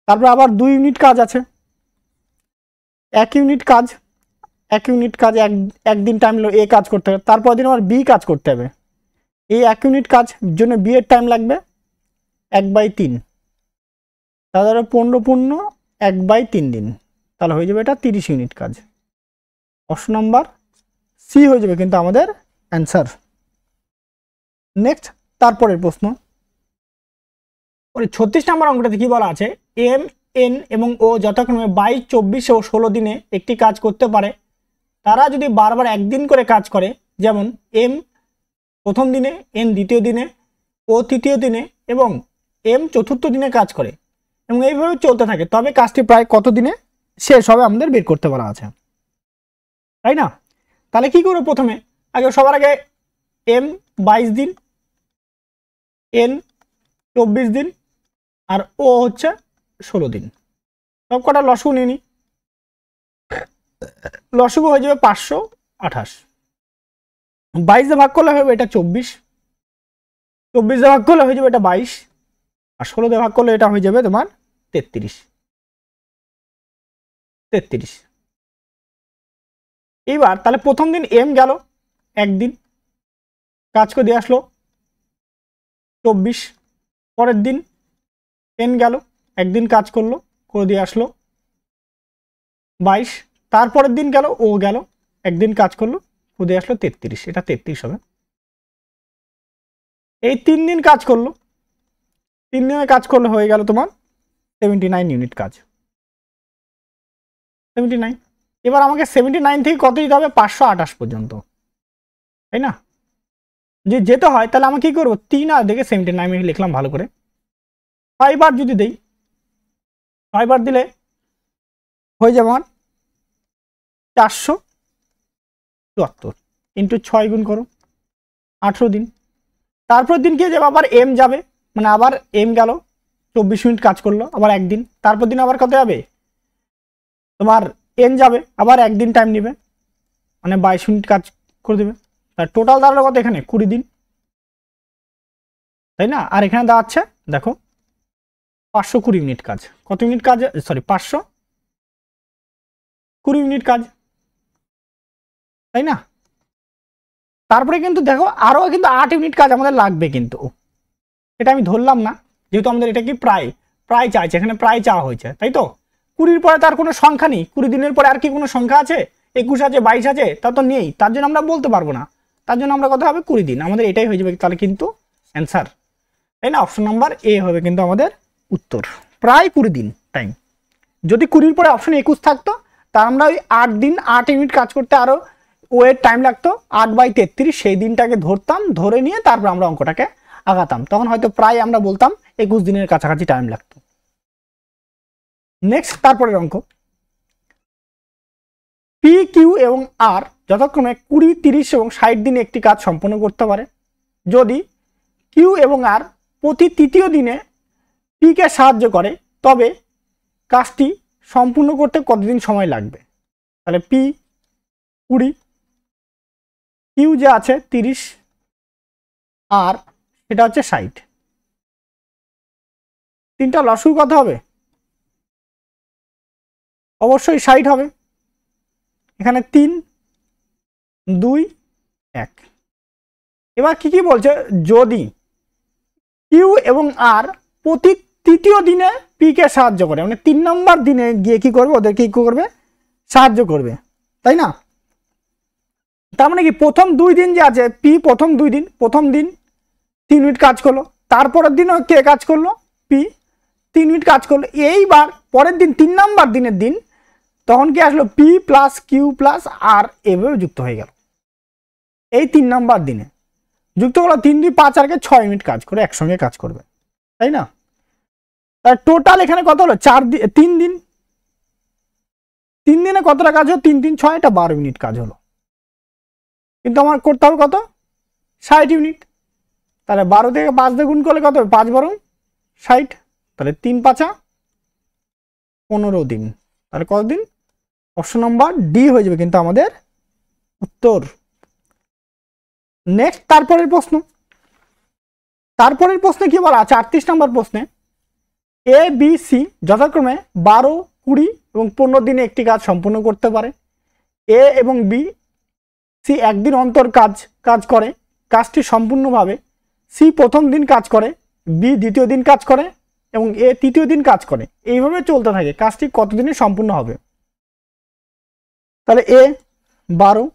তারপরে আবার 2 ইউনিট কাজ আছে, 1 ইউনিট কাজ। 1 ইউনিট কাজ একদিন টাইম নিল এ কাজ করতে হবে। তারপর দিন আবার বি কাজ করতে হবে। এই 1 ইউনিট কাজ জন্য বি এর টাইম লাগবে 1/3, তাহলে 15 পূর্ণ 1/3 দিন। তাহলে হয়ে যাবে এটা 30 ইউনিট কাজ। অপশন নাম্বার সি হয়ে যাবে কিন্তু আমাদের অ্যান্সার। নেক্সট তারপরের প্রশ্ন, 36 নম্বর অঙ্কটাতে কি বলা আছে, এম এন এবং ও যথাক্রমে 22 24 ও 16 দিনে একটি কাজ করতে পারে। তারা যদি বারবার একদিন করে কাজ করে, যেমন এম প্রথম দিনে, এন দ্বিতীয় দিনে, ও তৃতীয় দিনে এবং এম চতুর্থ দিনে কাজ করে এবং এইভাবে চলতে থাকে, তবে কাজটি প্রায় কত দিনে শেষ হবে আমাদের বের করতে বলা আছে, তাই না? তাহলে কি করবো? প্রথমে সবার আগে এম 22 দিন, এন 24 দিন আর ও হচ্ছে 16 দিন। সব কটা লসগু নিয়ে নিই। লসগু হয়ে যাবে 528। 22 দিয়ে ভাগ করলে হবে এটা 24, 24 দিয়ে ভাগ করলে হয়ে যাবে এটা 22, আর 16 দিয়ে ভাগ করলে এটা হয়ে যাবে তোমার 33। এইবার তাহলে প্রথম দিন এম গেল একদিন কাজ করে দিয়ে আসলো 24। পরের দিন এন গেল একদিন কাজ করলো করে দিয়ে আসলো 22। তারপরের দিন গেল ও গেল একদিন কাজ করলো, খুদে আসলো 33, এটা 33 হবে। এই 3 দিন কাজ করলো, 3 দিনে কাজ করলে হয়ে গেল তোমার 79 ইউনিট কাজ, 79। এবার আমাকে 79 থেকে কত দিতে হবে? 528 পর্যন্ত, তাই না? যদি যেতে হয় তাহলে আমি কি করবো? 3 আর দেখে 79 লিখলাম ভালো করে। 6 বার যদি দেই, 6 বার দিলে হয়ে যাবে আমার 474 ইন্টু 6 গুণ করো 18 দিন। তারপর দিন কি যাবে? আবার এম যাবে, মানে আবার এম গেল, 24 মিনিট কাজ করলো, আবার একদিন। তারপর দিন আবার কত যাবে? তোমার এন যাবে, আবার একদিন টাইম নেবে, মানে 22 মিনিট কাজ করে দেবে। তার টোটাল দাঁড়ালো কত? এখানে 20 দিন, তাই না? আর এখানে দাঁড়াচ্ছে দেখো 520 মিনিট কাজ। কত মিনিট কাজ? সরি, 520 মিনিট কাজ, তাই না? তারপরে কিন্তু দেখো আরও কিন্তু 8 ইউনিট কাজ আমাদের লাগবে, কিন্তু এটা আমি ধরলাম না, যেহেতু আমাদের এটা কি প্রায় চাইছে, এখানে প্রায় চাওয়া হয়েছে, তাই তো? 20 পরে তার কোনো সংখ্যা নেই, 20 দিনের পরে আর কি কোনো সংখ্যা আছে? 21 আছে, 22 আছে, তা তো নেই, তার জন্য আমরা বলতে পারবো না। তার জন্য আমরা কত হবে? 20 দিন, আমাদের এটাই হয়ে যাবে তাহলে কিন্তু অ্যান্সার, তাই না? অপশন নাম্বার এ হবে কিন্তু আমাদের উত্তর, প্রায় 20 দিন টাইম। যদি 20 পরে অপশন 21 থাকতো, তা আমরা ওই 8 দিন 8 ইউনিট কাজ করতে আরও ওয়ের টাইম লাগতো, 8/33, সেই দিনটাকে ধরতাম, ধরে নিয়ে তারপর আমরা অঙ্কটাকে আগাতাম, তখন হয়তো প্রায় আমরা বলতাম 21 দিনের কাছাকাছি টাইম লাগতো। নেক্সট, তারপরের অঙ্ক, পি, কিউ এবং আর যথাক্রমে 20, 30 এবং 60 দিনে একটি কাজ সম্পন্ন করতে পারে। যদি কিউ এবং আর প্রতি তৃতীয় দিনে পি কে সাহায্য করে, তবে কাজটি সম্পূর্ণ করতে কতদিন সময় লাগবে? তাহলে পি 20, কিউ যে আছে 30, আর সেটা হচ্ছে 60, তিনটা লসগু কত হবে? অবশ্যই 60 হবে। এখানে 3, 2, 1। এবার কি বলছে? যদি কিউ এবং আর প্রতি তৃতীয় দিনে পি কে সাহায্য করে, মানে 3 নম্বর দিনে গিয়ে কি করবে? ওদেরকে কি করবে? সাহায্য করবে, তাই না? তার মানে কি প্রথম 2 দিন যে আছে, পি প্রথম 2 দিন, প্রথম দিন 3 মিনিট কাজ করলো, তারপরের দিনও কে কাজ করলো? পি 3 মিনিট কাজ করলো। এইবার পরের দিন 3 নম্বর দিনের দিন, তখন কি আসলো? পি প্লাস কিউ প্লাস আর এভাবে যুক্ত হয়ে গেল। এই 3 নম্বর দিনে যুক্ত করলো, 3 2 5 আর 6 মিনিট কাজ করে একসঙ্গে কাজ করবে, তাই না? তার টোটাল এখানে কত হলো? 3 দিন, 3 দিনে কতটা কাজ হলো? 3 3 6, এটা 12 মিনিট কাজ হলো, কিন্তু আমার করতে হবে কত? 60 ইউনিট। তাহলে 12 থেকে 5 দিয়ে গুণ করলে কত হবে? 5 12 60, তাহলে 3 5 15 দিন। তাহলে কতদিন? অপশন নাম্বার ডি হয়ে যাবে কিন্তু আমাদের উত্তর। নেক্সট, তারপরের প্রশ্নে কি বলা আছে? 38 নম্বর প্রশ্নে এ বি সি যথাক্রমে 12, 20 এবং 15 দিনে একটি কাজ সম্পূর্ণ করতে পারে। এ এবং বি সি একদিন অন্তর কাজ করে, কাজটি সম্পূর্ণভাবে সি প্রথম দিন কাজ করে, বি দ্বিতীয় দিন কাজ করে এবং এ তৃতীয় দিন কাজ করে, এইভাবে চলতে থাকে। কাজটি কতদিনে সম্পূর্ণ হবে? তাহলে এ 12,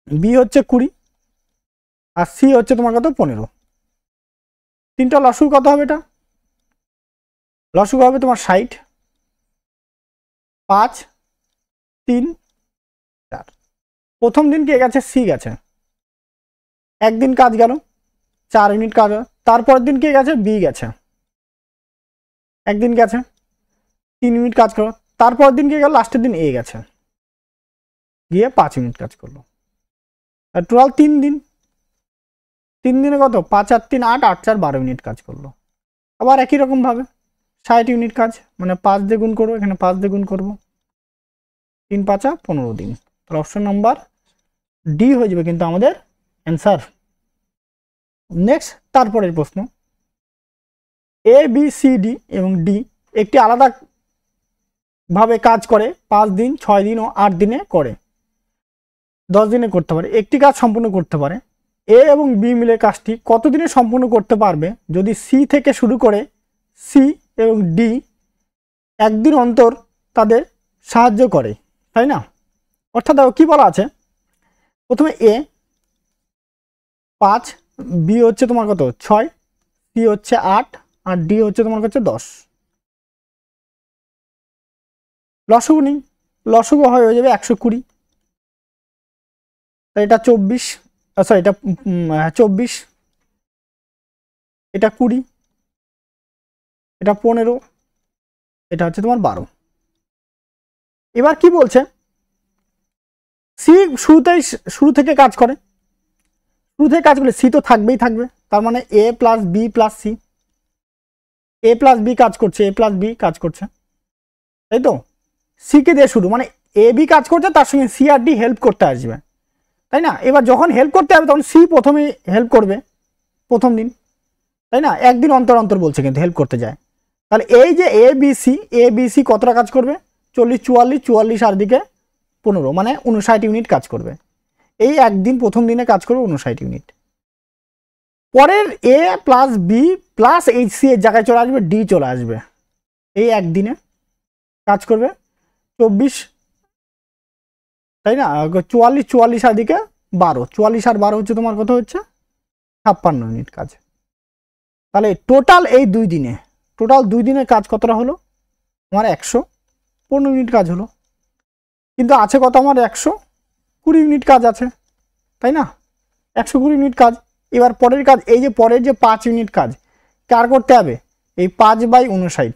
বি হচ্ছে 20 আর সি হচ্ছে তোমার কত? 15। তিনটা লসগু কত হবে? এটা লসগু হবে তোমার 60, 5 3 4। প্রথম দিন কে গেছে? সি গেছে, একদিন কাজ গেল, 4 ইউনিট কাজ। তারপরের দিন কে গেছে? বি গেছে, একদিন গেছে, 3 ইউনিট কাজ করো। তারপরের দিন কে গেল? লাস্টের দিন এ গেছে, গিয়ে 5 ইউনিট কাজ করলো। আর টোটাল 3 দিন, 3 দিনে কত? 5 আর 3 8, 8 4 12 মিনিট কাজ করলো। আবার একই রকম ভাবে 60 ইউনিট কাজ, মানে 5 দিয়ে গুণ করবো, এখানে 5 দিয়ে গুণ করবো, 3 5 15 দিন। তাহলে অপশন নাম্বার ডি হয়ে যাবে কিন্তু আমাদের অ্যান্সার। নেক্সট, তারপরের প্রশ্ন, এ বি সি ডি এবং ডি একটি আলাদা ভাবে কাজ করে, 5 দিন 6 দিন ও 8 দিনে করে, 10 দিনে করতে পারে, একটি কাজ সম্পূর্ণ করতে পারে। এ এবং বি মিলে কাজটি কতদিনে সম্পূর্ণ করতে পারবে যদি সি থেকে শুরু করে সি এবং ডি একদিন অন্তর তাদের সাহায্য করে, তাই না? অর্থাৎ দেখো কি বলা আছে, প্রথমে এ 5, বি হচ্ছে তোমার কত 6, সি হচ্ছে 8, আর ডি হচ্ছে তোমার কাছে 10। লসগু নেই, লসগু হয়ে যাবে 120, এটা 24, সরি এটা 24, এটা 20, এটা 15, এটা হচ্ছে তোমার 12। এবার কি বলছে, সি শুরু থেকে কাজ করে, শুরু থেকে কাজ করলে সি তো থাকবেই থাকবে, তার মানে এ প্লাস বি প্লাস সি, এ প্লাস বি কাজ করছে, এ প্লাস বি কাজ করছে, তাই তো। সি কে দিয়ে শুরু, মানে এ বি কাজ করছে, তার সঙ্গে সি আর ডি হেল্প করতে আসবে, তাই না। এবার যখন হেল্প করতে হবে তখন সি প্রথমে হেল্প করবে প্রথম দিন, তাই না, একদিন অন্তর অন্তর বলছে কিন্তু হেল্প করতে যায়। তাহলে এই যে এ বি সি কতটা কাজ করবে, 40, 44, 44 আর দিকে 15, মানে 59 ইউনিট কাজ করবে। এই একদিন প্রথম দিনে কাজ করবে 59 ইউনিট। পরের A plus B plus H C এর জায়গায় চলে আসবে ডি, চলে আসবে, এই একদিনে কাজ করবে 24, তাই না, 44, 44 আর দিকে 12, 44 আর 12 হচ্ছে তোমার কত হচ্ছে 56 ইউনিট কাজ। তাহলে টোটাল এই 2 দিনে, টোটাল 2 দিনের কাজ কতটা হলো আমার 115 ইউনিট কাজ হলো। কিন্তু আছে কত আমার 120 ইউনিট কাজ আছে, তাই না, 120 ইউনিট কাজ। এবার পরের কাজ, এই যে পরের যে 5 ইউনিট কাজ কার করতে হবে, এই 5/59,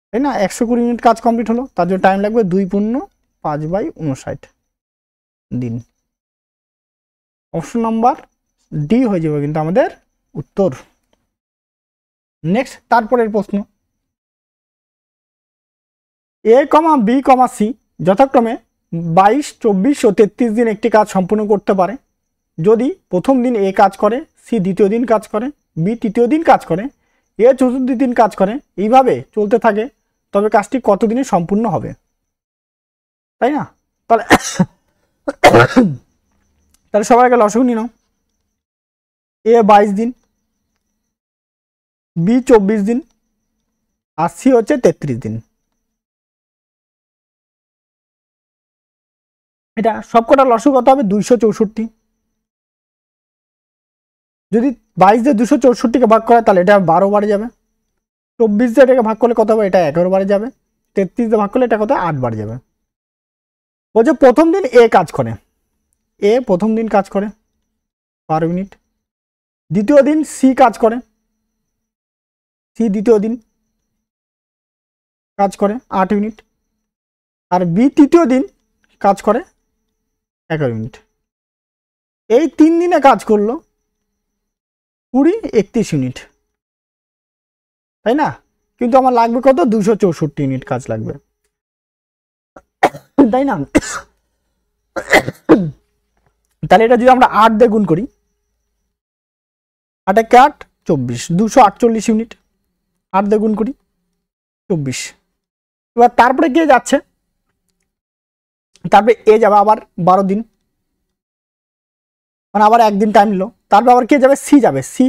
তাই না, 120 ইউনিট কাজ কমপ্লিট হলো, তার জন্য টাইম লাগবে 2 × 5/59 দিন। অপশন নাম্বার ডি হয়ে যাবে কিন্তু আমাদের উত্তর। নেক্সট তারপরের প্রশ্ন, এ কমা বি কমা সি যথাক্রমে 22, 24 ও 33 দিন একটি কাজ সম্পূর্ণ করতে পারে যদি প্রথম দিন এ কাজ করে, সি দ্বিতীয় দিন কাজ করে, বি তৃতীয় দিন কাজ করে, এ চতুর্থ দিন কাজ করে, এইভাবে চলতে থাকে, তবে কাজটি কত দিনে সম্পূর্ণ হবে, তাই না। তাহলে তাহলে সবার আগে লসগু নিয়ে নাও, এ 22 দিন, বি 24 দিন, আর সি হচ্ছে 33 দিন। এটা সবকটা লসগু কত হবে 264। যদি 22 দিয়ে 264কে ভাগ করে তাহলে এটা 12 বারে যাবে, 24 দিয়ে এটাকে ভাগ করলে কত হবে, এটা 11 বারে যাবে, 33 দিয়ে ভাগ করলে এটা কত 8 বারে যাবে। বলছে প্রথম দিন এ কাজ করে, এ প্রথম দিন কাজ করে 12 ইউনিট, দ্বিতীয় দিন সি কাজ করে, সি দ্বিতীয় দিন কাজ করে 8 ইউনিট, আর বি তৃতীয় দিন কাজ করে 11 ইউনিট। এই 3 দিনে কাজ করলো 20, 31 ইউনিট, তাই না। কিন্তু আমার লাগবে কত 264 ইউনিট কাজ লাগবে, তাই না। তাহলে এটা যদি আমরা 8 দিয়ে গুণ করি, 8 × 8 24, 248 ইউনিট, 8 দিয়ে গুণ করি 24। এবার তারপরে কে যাচ্ছে, তারপরে এ যাবে আবার 12 দিন, মানে আবার একদিন টাইম নিল। তারপর আবার কে যাবে, সি যাবে, সি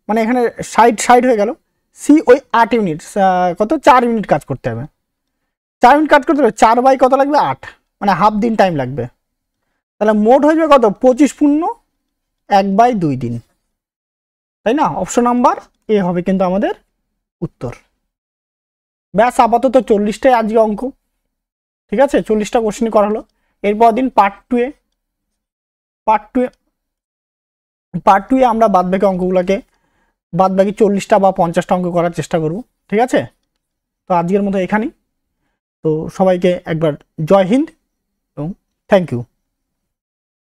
মানে এখানে 60 হয়ে গেল, সি ওই 8 ইউনিট কত 4 ইউনিট কাজ করতে হবে, 4 ইউনিট কাজ করতে হবে, 4 বাই কত লাগবে 8, মানে হাফ দিন টাইম লাগবে। তাহলে মোট হয়ে যাবে কত 25 পূর্ণ 1/2 দিন, তাই না। অপশন নাম্বার এ হবে কিন্তু আমাদের উত্তর। ব্যাস আপাতত 40টাই আজকে অঙ্ক, ঠিক আছে, 40টা কোশ্চেন করা হলো। এরপর দিন পার্ট টু এ আমরা বাদবাকি অঙ্কগুলোকে, বাদবাকি 40টা বা 50টা অঙ্ক করার চেষ্টা করব, ঠিক আছে। তো আজকের মতো এখানেই, তো সবাইকে একবার জয় হিন্দ এবং থ্যাংক ইউ।